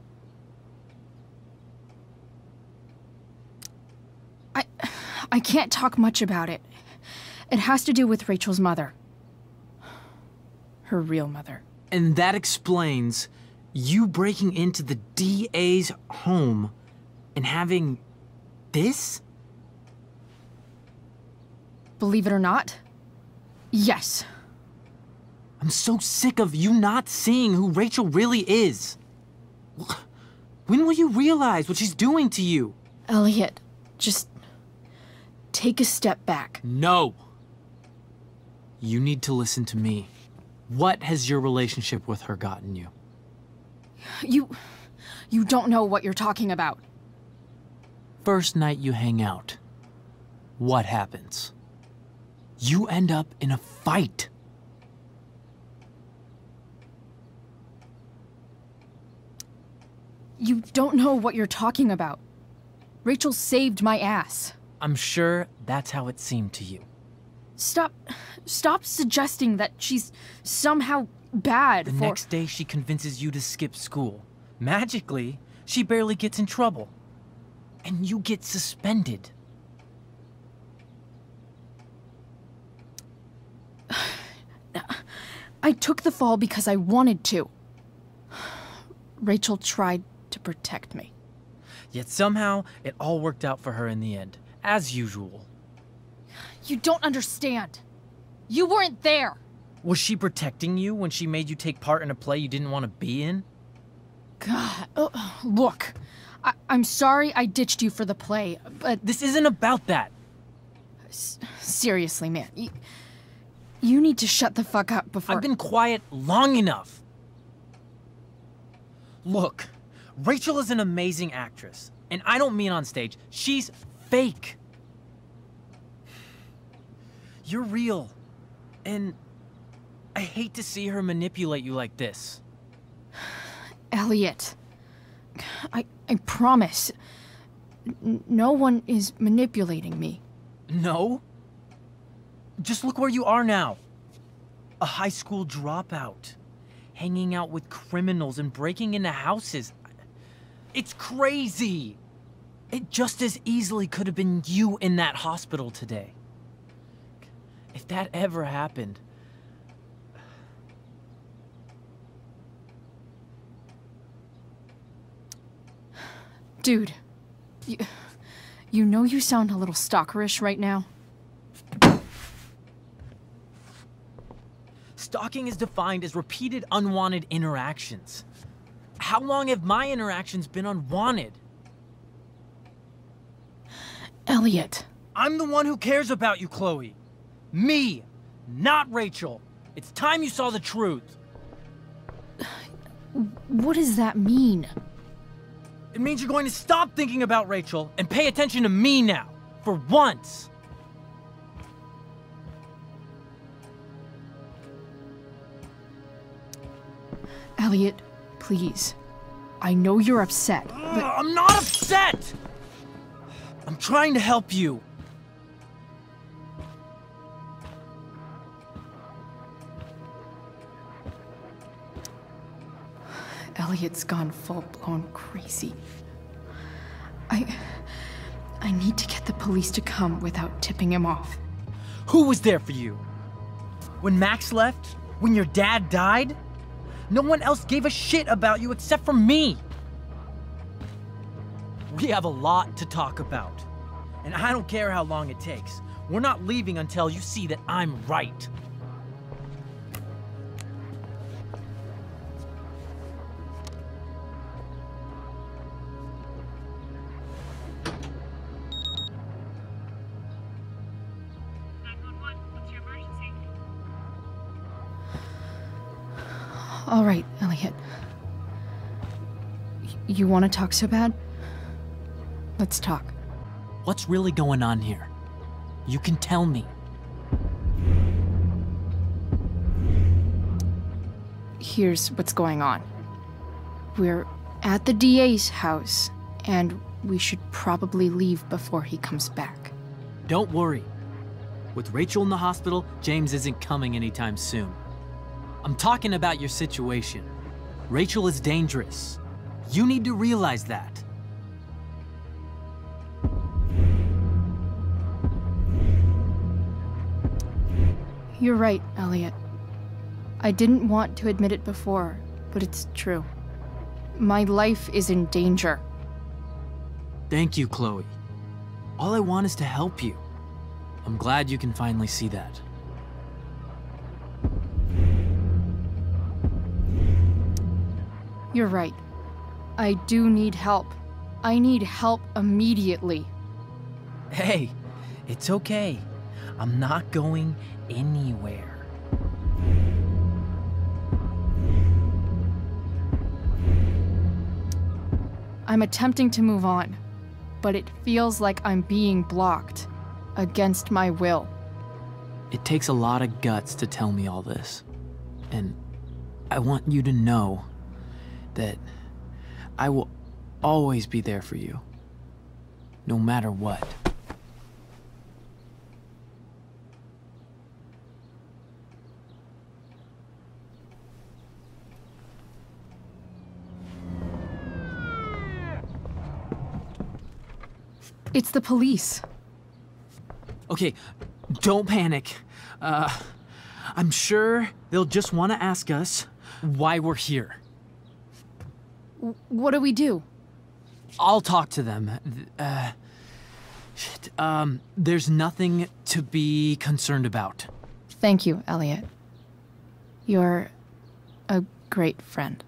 I can't talk much about it. It has to do with Rachel's mother. Her real mother. And that explains you breaking into the DA's home and having this? Believe it or not, yes. I'm so sick of you not seeing who Rachel really is. When will you realize what she's doing to you? Elliot, just take a step back. No. You need to listen to me. What has your relationship with her gotten you? You don't know what you're talking about. First night you hang out, what happens? You end up in a fight. You don't know what you're talking about. Rachel saved my ass. I'm sure that's how it seemed to you. Stop suggesting that she's somehow bad The next day she convinces you to skip school. Magically, she barely gets in trouble. And you get suspended. I took the fall because I wanted to. Rachel tried to protect me. Yet somehow, it all worked out for her in the end, as usual. You don't understand. You weren't there. Was she protecting you when she made you take part in a play you didn't want to be in? God, look. I'm sorry I ditched you for the play, but... This isn't about that. Seriously, man. You need to shut the fuck up before... I've been quiet long enough. Look, Rachel is an amazing actress. And I don't mean on stage. She's fake. You're real. And I hate to see her manipulate you like this. Elliot. I promise. No one is manipulating me. No? Just look where you are now. A high school dropout. Hanging out with criminals and breaking into houses. It's crazy. It just as easily could have been you in that hospital today. If that ever happened... Dude, you know you sound a little stalkerish right now. Stalking is defined as repeated unwanted interactions. How long have my interactions been unwanted? Elliot. I'm the one who cares about you, Chloe. Me, not Rachel. It's time you saw the truth. What does that mean? It means you're going to stop thinking about Rachel and pay attention to me now, for once. Elliot, please. I know you're upset, but... I'm not upset! I'm trying to help you. Elliot's gone full-blown crazy. I need to get the police to come without tipping him off. Who was there for you? When Max left? When your dad died? No one else gave a shit about you except for me. We have a lot to talk about. And I don't care how long it takes. We're not leaving until you see that I'm right. All right, Elliot. You want to talk so bad? Let's talk. What's really going on here? You can tell me. Here's what's going on. We're at the DA's house, and we should probably leave before he comes back. Don't worry. With Rachel in the hospital, James isn't coming anytime soon. I'm talking about your situation. Rachel is dangerous. You need to realize that. You're right, Elliot. I didn't want to admit it before, but it's true. My life is in danger. Thank you, Chloe. All I want is to help you. I'm glad you can finally see that. You're right. I do need help. I need help immediately. Hey, it's okay. I'm not going anywhere. I'm attempting to move on, but it feels like I'm being blocked, against my will. It takes a lot of guts to tell me all this. And I want you to know that I will always be there for you, no matter what. It's the police. Okay, don't panic. I'm sure they'll just want to ask us why we're here. What do we do? I'll talk to them. There's nothing to be concerned about. Thank you, Elliot. You're a great friend.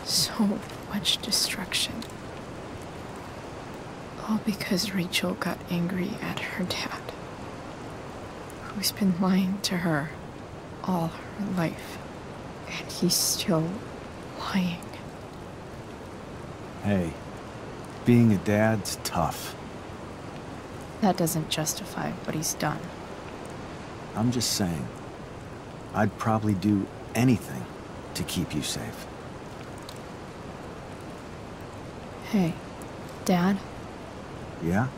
So much destruction. All because Rachel got angry at her dad, who's been lying to her all her life, and he's still lying. Hey, being a dad's tough. That doesn't justify what he's done. I'm just saying, I'd probably do anything to keep you safe. Hey, Dad? Yeah?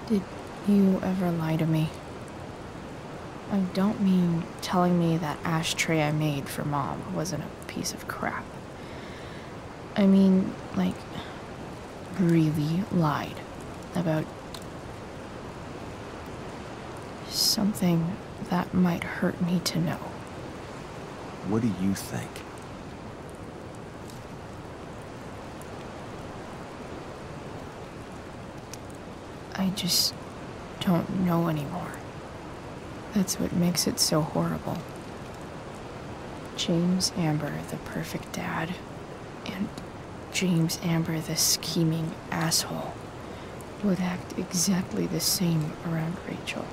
Did you ever lie to me? I don't mean telling me that ashtray I made for Mom wasn't a piece of crap. I mean, like, really lied about something that might hurt me to know. What do you think? I just don't know anymore. That's what makes it so horrible. James Amber, the perfect dad, and James Amber, the scheming asshole, would act exactly the same around Rachel.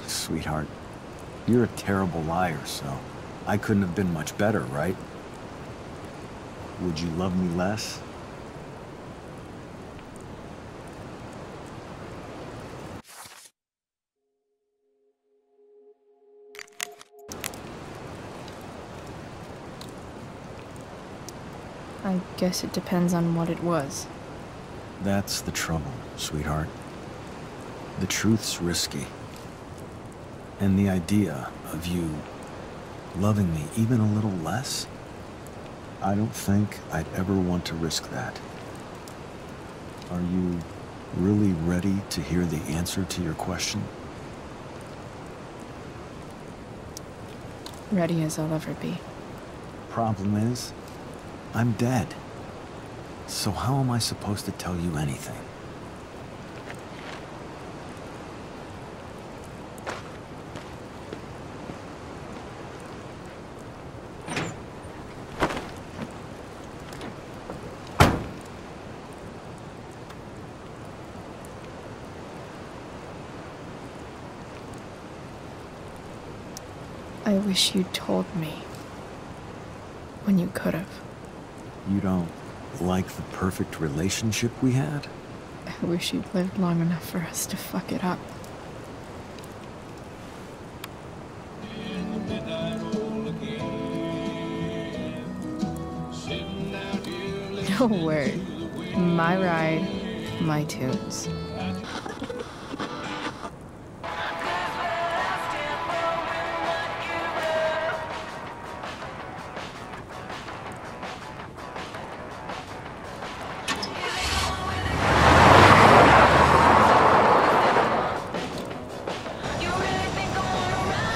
Sweetheart, you're a terrible liar, so I couldn't have been much better, right? Would you love me less? I guess it depends on what it was. That's the trouble, sweetheart. The truth's risky. And the idea of you loving me even a little less, I don't think I'd ever want to risk that. Are you really ready to hear the answer to your question? Ready as I'll ever be. Problem is, I'm dead. So how am I supposed to tell you anything? I wish you'd told me when you could have. You don't like the perfect relationship we had? I wish you'd lived long enough for us to fuck it up. No word. My ride, my tunes.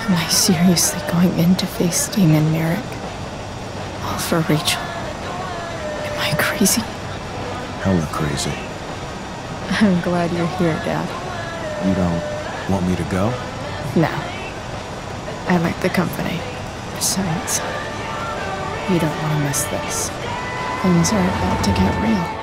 Am I seriously going in to face Damon Merrick? All for Rachel? Am I crazy? Hella crazy. I'm glad you're here, Dad. You don't want me to go? No. I like the company. Besides, you don't want to miss this. Things are about to get real.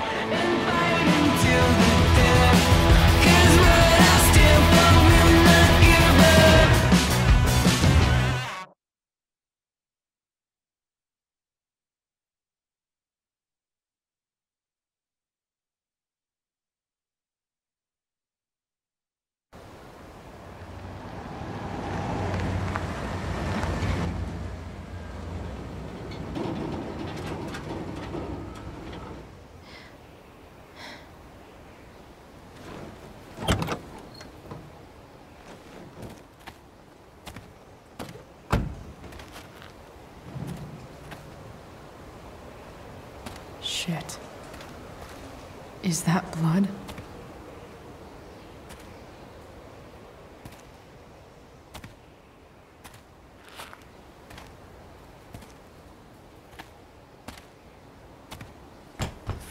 Shit. Is that blood?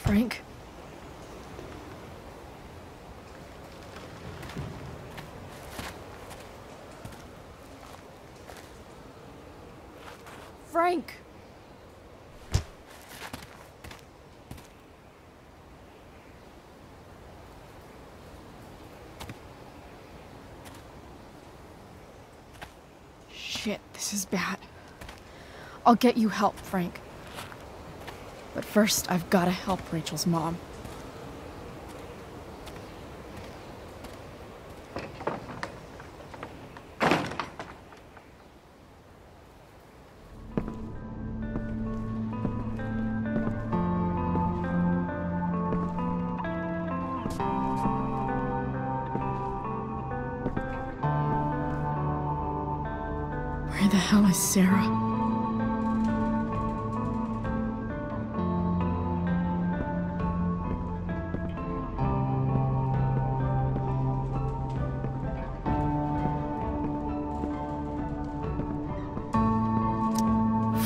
Frank? Frank! Shit, this is bad. I'll get you help, Frank. But first, I've got to help Rachel's mom. Where the hell is Sarah?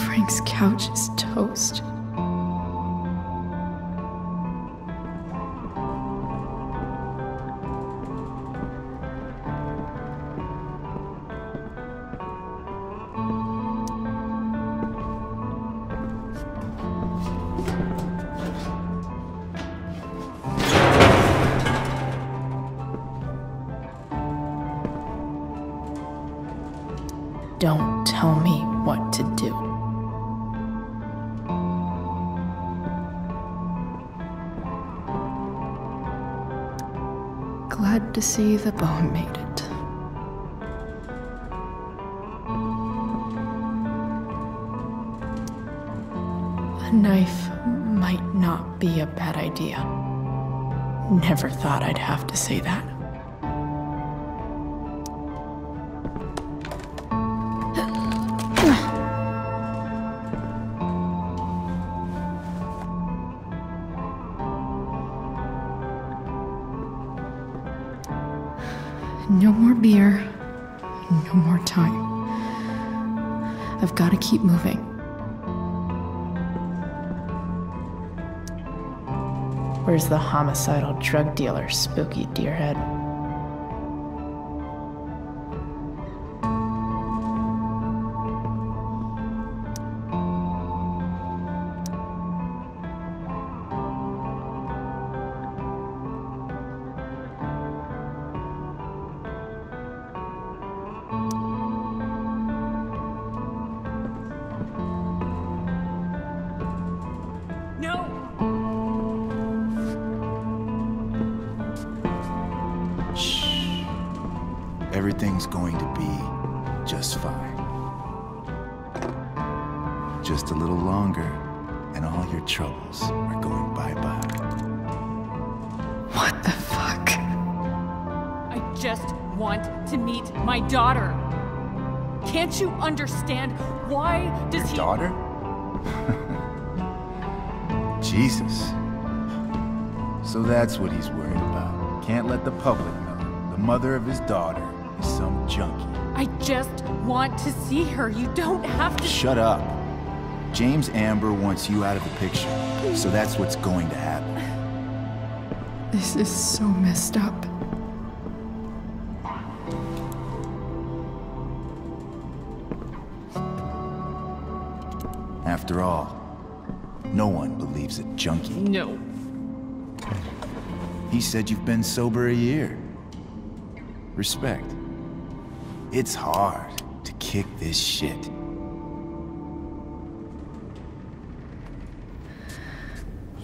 Frank's couch is toast. Don't tell me what to do. Glad to see the bone made it. A knife might not be a bad idea. Never thought I'd have to say that. No more beer, no more time. I've got to keep moving. Where's the homicidal drug dealer, Spooky Deerhead? Everything's going to be just fine. Just a little longer, and all your troubles are going bye-bye. What the fuck? I just want to meet my daughter. Can't you understand? Why does Your daughter? Jesus. So that's what he's worried about. Can't let the public know. The mother of his daughter is some junkie. I just want to see her. You don't have to. Shut up. James Amber wants you out of the picture, so that's what's going to happen. This is so messed up. After all, no one believes a junkie. No. He said you've been sober a year. Respect. It's hard to kick this shit.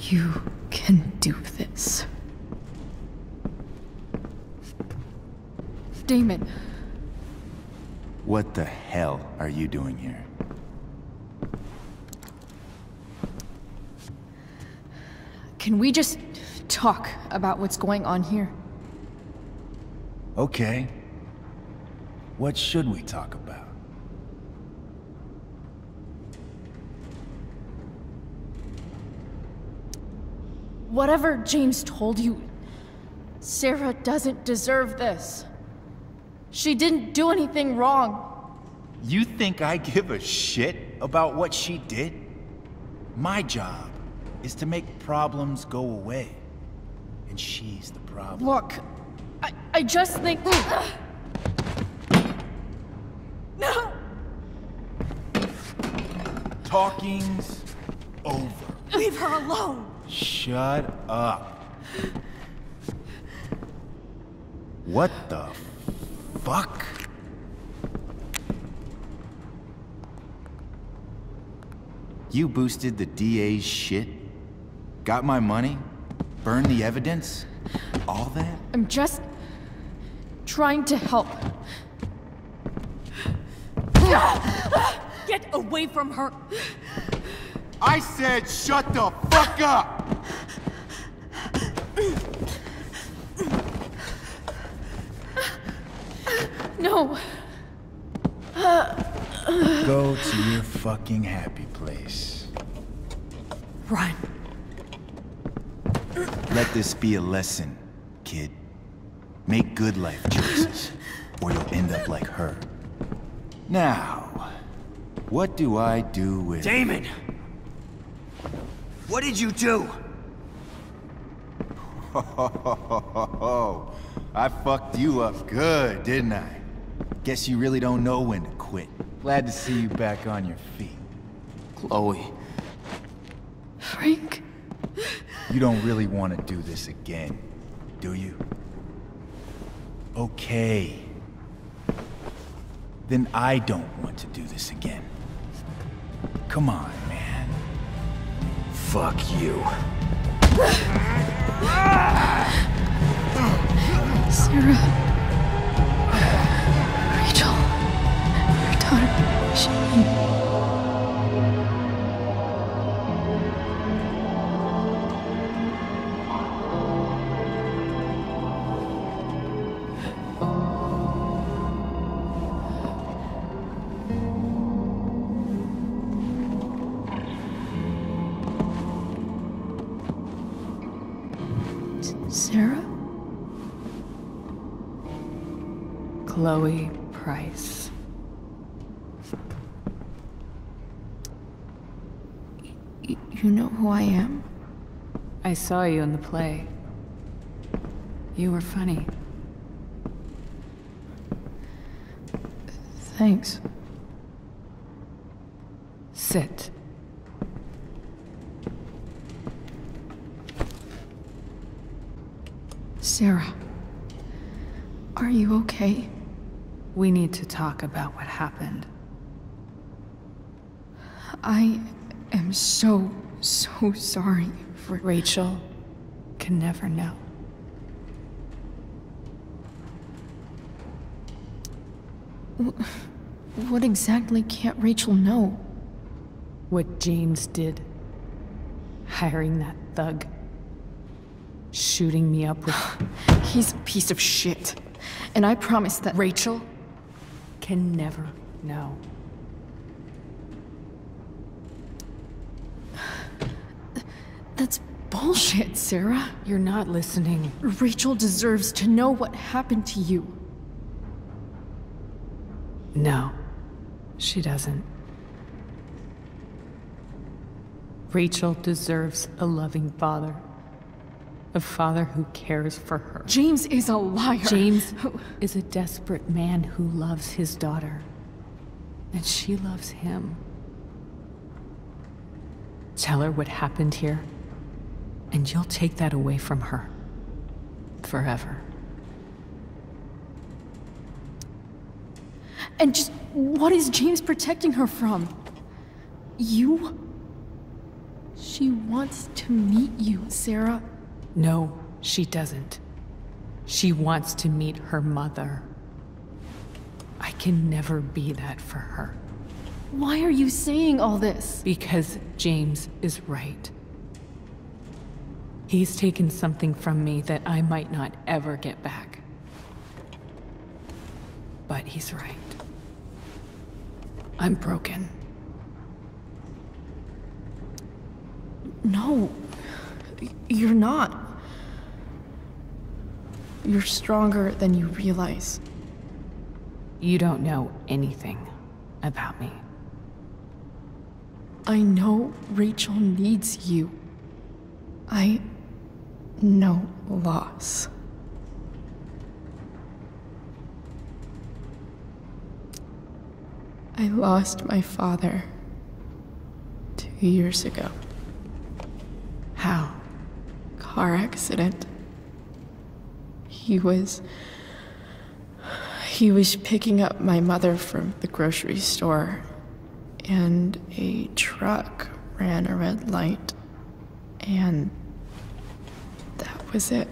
You can do this. Damon. What the hell are you doing here? Can we just talk about what's going on here? Okay. What should we talk about? Whatever James told you, Sarah doesn't deserve this. She didn't do anything wrong. You think I give a shit about what she did? My job is to make problems go away. And she's the problem. Look, I just think... No! Talking's over. Leave her alone! Shut up. What the fuck? You boosted the DA's shit? Got my money? Burned the evidence? All that? I'm just trying to help. Get away from her! I said shut the fuck up! No. Go to your fucking happy place. Run. Let this be a lesson, kid. Make good life choices, or you'll end up like her. Now, what do I do with... Damon! What did you do? I fucked you up good, didn't I? Guess you really don't know when to quit. Glad to see you back on your feet. Chloe. Frank? You don't really want to do this again, do you? Okay. Then I don't want to do this again. Come on, man. Fuck you. Sarah. Rachel. Your daughter. She... Sarah? Chloe Price. You know who I am? I saw you in the play. You were funny. Thanks. Sit. Sarah. Are you okay? We need to talk about what happened. I am so sorry for... Rachel can never know. What exactly can't Rachel know? What James did. Hiring that thug. Shooting me up with... He's a piece of shit. And I promise that... Rachel can never know. That's bullshit, Sarah. You're not listening. Rachel deserves to know what happened to you. No, she doesn't. Rachel deserves a loving father. A father who cares for her. James is a liar. James is a desperate man who loves his daughter. And she loves him. Tell her what happened here, and you'll take that away from her. Forever. And just what is James protecting her from? You? She wants to meet you, Sarah. No, she doesn't. She wants to meet her mother. I can never be that for her. Why are you saying all this? Because James is right. He's taken something from me that I might not ever get back. But he's right. I'm broken. No, you're not. You're stronger than you realize. You don't know anything about me. I know Rachel needs you. I know loss. I lost my father 2 years ago. How? Car accident. He was picking up my mother from the grocery store, and a truck ran a red light, and that was it.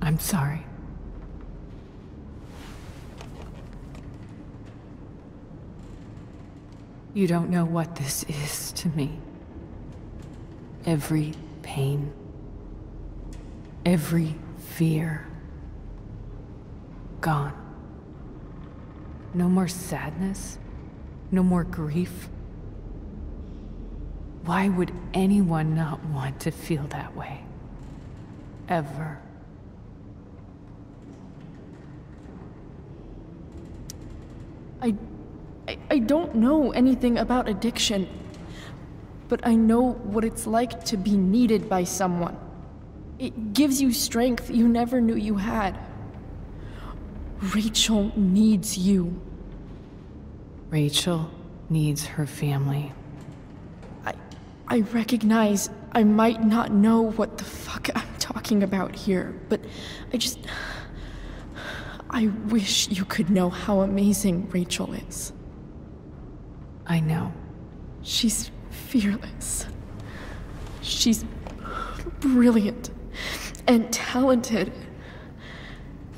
I'm sorry. You don't know what this is to me. Every pain, every fear, gone. No more sadness, no more grief. Why would anyone not want to feel that way? Ever. I don't know anything about addiction, but I know what it's like to be needed by someone. It gives you strength you never knew you had. Rachel needs you. Rachel needs her family. I recognize I might not know what the fuck I'm talking about here, but I wish you could know how amazing Rachel is. I know. She's fearless. She's brilliant and talented.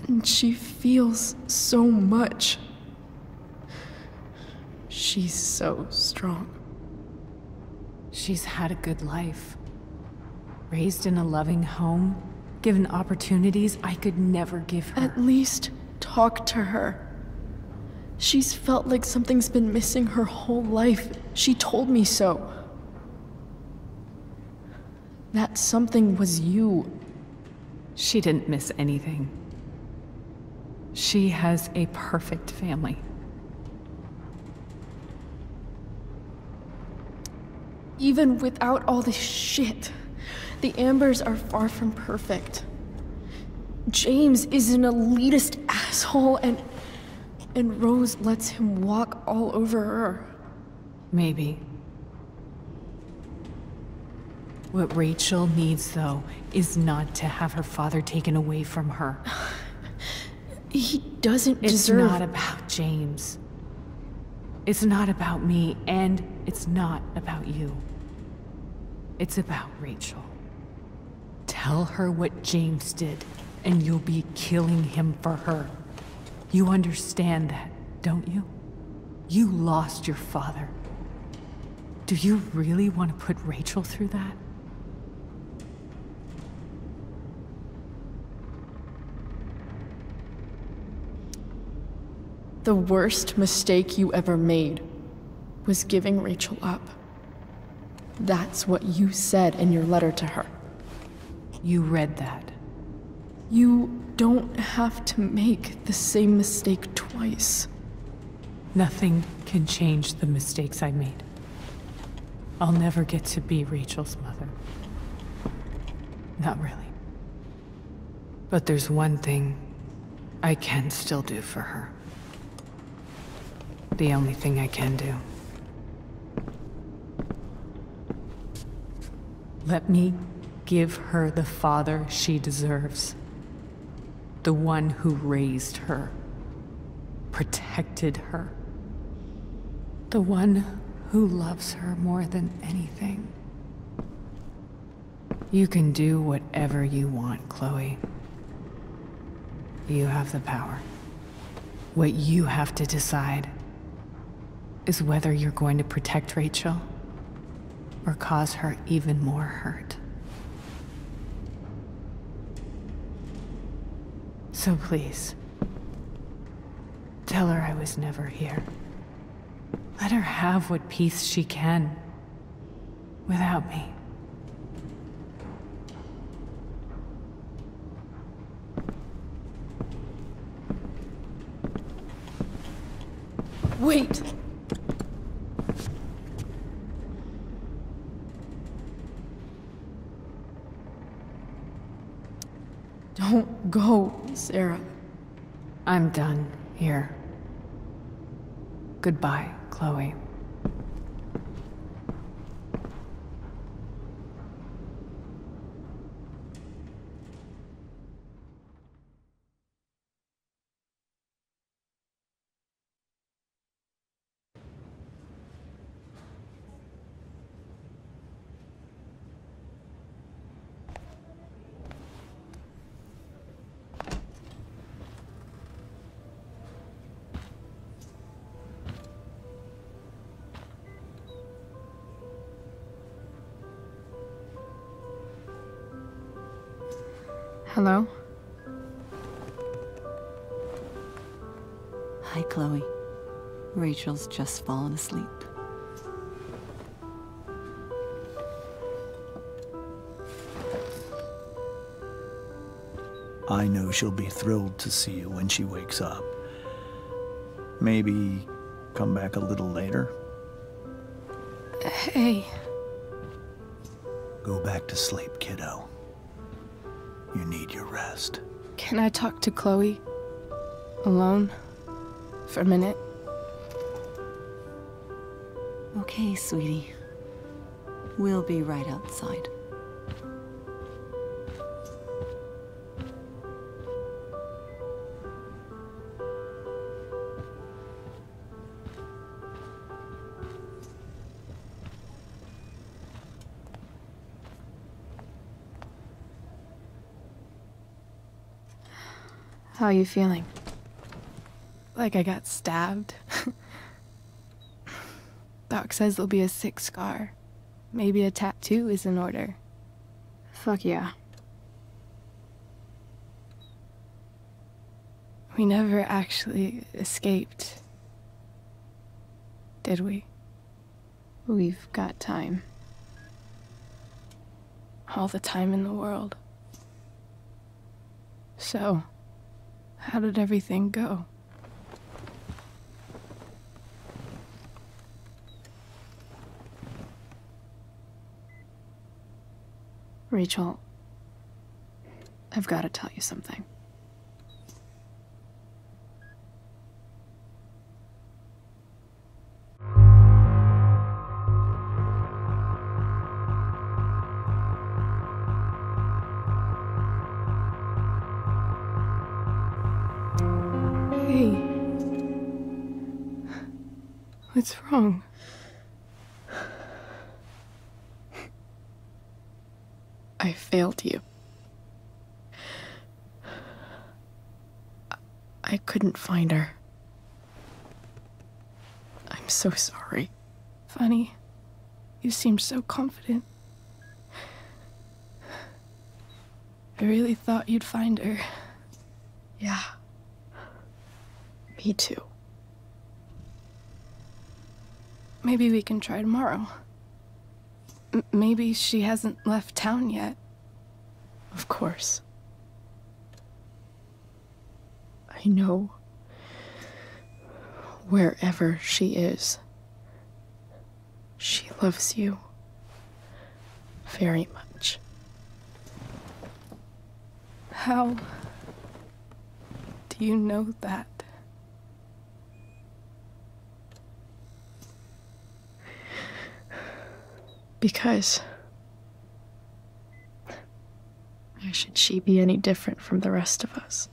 And she feels so much. She's so strong. She's had a good life. Raised in a loving home, given opportunities I could never give her. At least talk to her. She's felt like something's been missing her whole life. She told me so. That something was you. She didn't miss anything. She has a perfect family. Even without all this shit, the Ambers are far from perfect. James is an elitist asshole, and Rose lets him walk all over her. Maybe. What Rachel needs, though, is not to have her father taken away from her. He doesn't deserve... It's not about James. It's not about me, and it's not about you. It's about Rachel. Tell her what James did, and you'll be killing him for her. You understand that, don't you? You lost your father. Do you really want to put Rachel through that? The worst mistake you ever made was giving Rachel up. That's what you said in your letter to her. You read that. You don't have to make the same mistake twice. Nothing can change the mistakes I made. I'll never get to be Rachel's mother. Not really. But there's one thing I can still do for her. The only thing I can do. Let me give her the father she deserves. The one who raised her, protected her. The one who loves her more than anything. You can do whatever you want, Chloe. You have the power. What you have to decide is whether you're going to protect Rachel or cause her even more hurt. So please, tell her I was never here. Let her have what peace she can without me. Wait! Don't go, Sarah. I'm done here. Goodbye, Chloe. Hello? Hi, Chloe. Rachel's just fallen asleep. I know she'll be thrilled to see you when she wakes up. Maybe come back a little later? Hey. Go back to sleep, kiddo. You need your rest. Can I talk to Chloe? Alone? For a minute? Okay, sweetie. We'll be right outside. How are you feeling? Like I got stabbed? Doc says there'll be a sick scar. Maybe a tattoo is in order. Fuck yeah. We never actually escaped, did we? We've got time. All the time in the world. So, how did everything go? Rachel, I've got to tell you something. Hey. What's wrong? I failed you. I couldn't find her. I'm so sorry. Funny. You seemed so confident. I really thought you'd find her. Yeah. Me too. Maybe we can try tomorrow. Maybe she hasn't left town yet. Of course. I know. Wherever she is, She loves you very much. How do you know that? Because why should she be any different from the rest of us?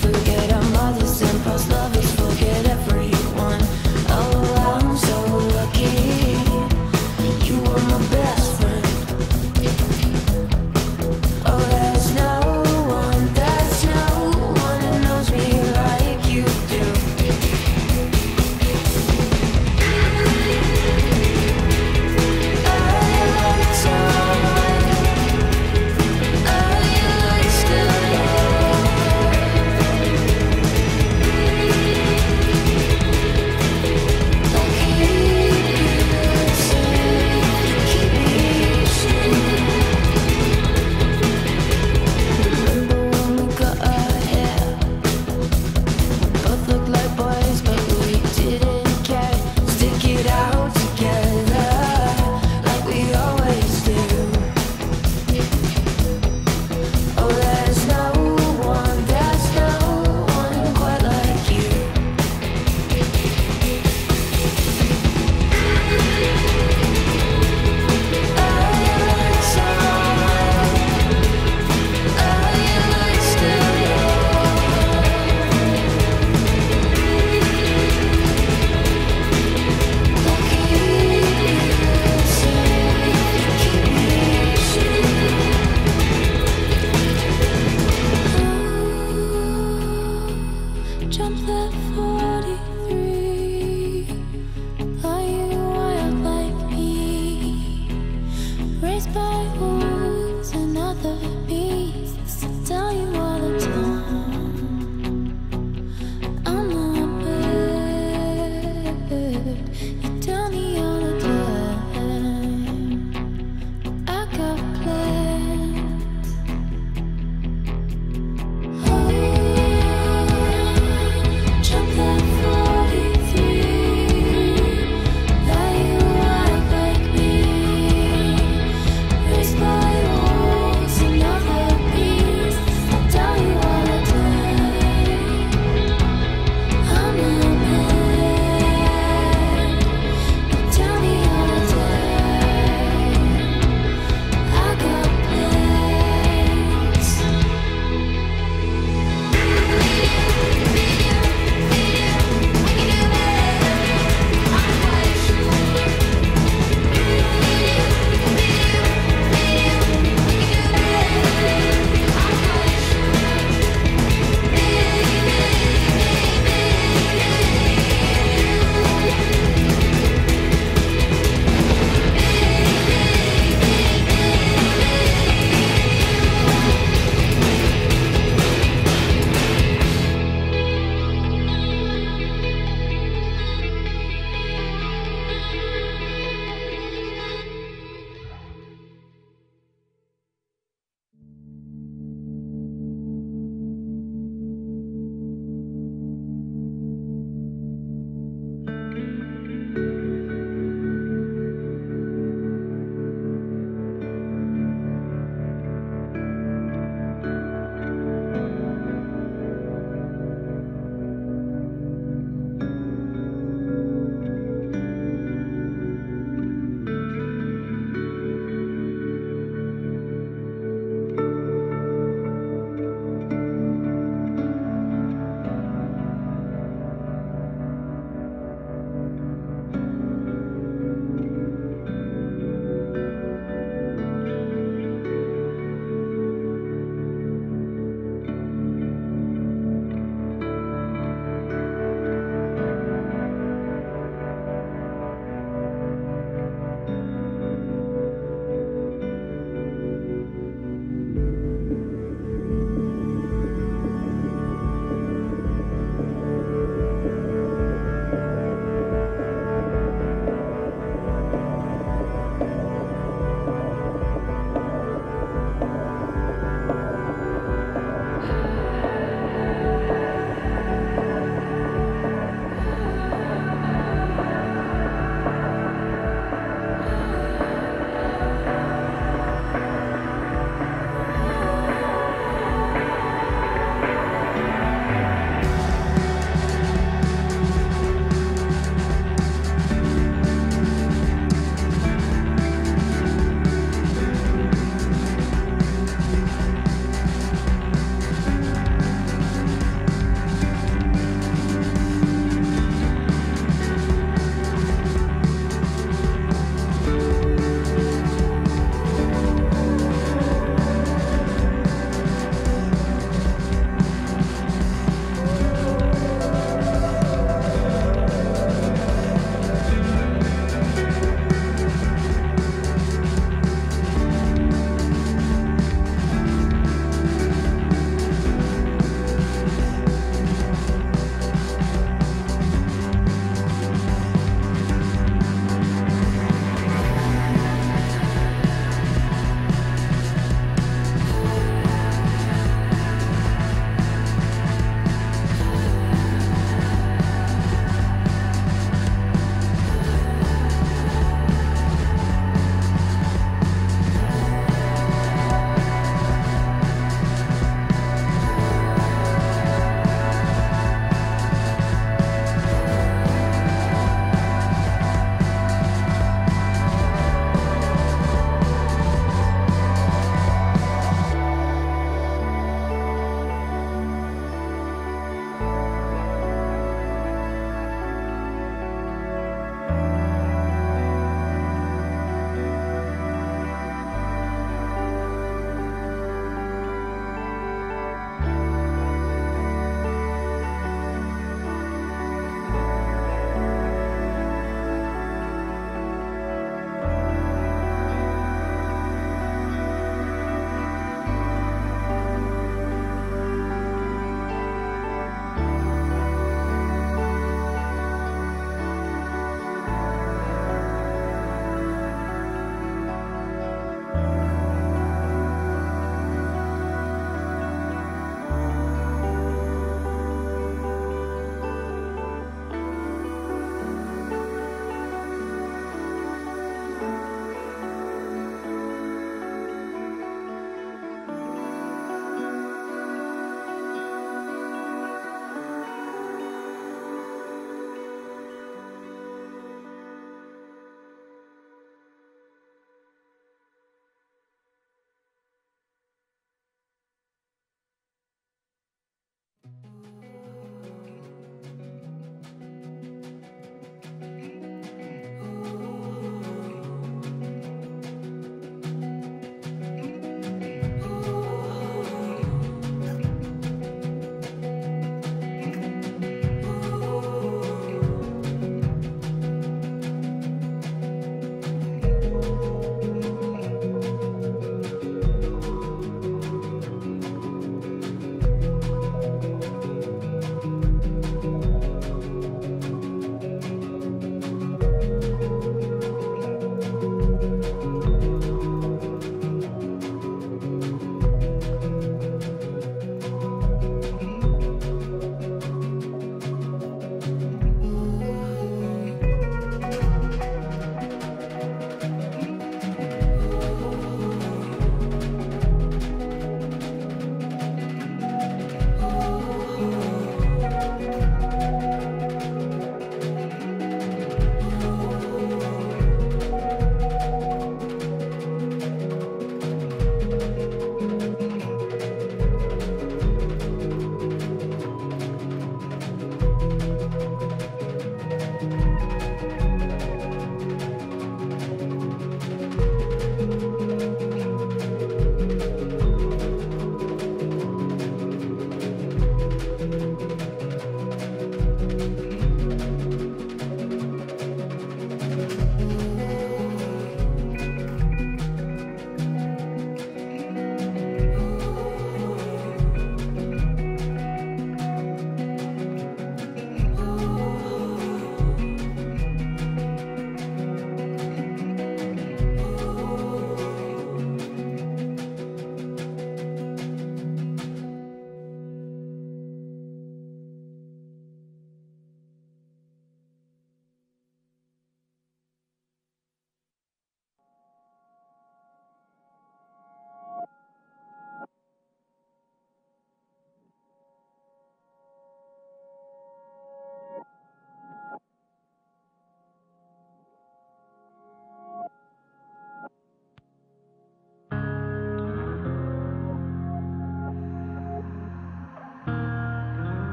Forget our mothers and past lovers, forget everyone all around. You don't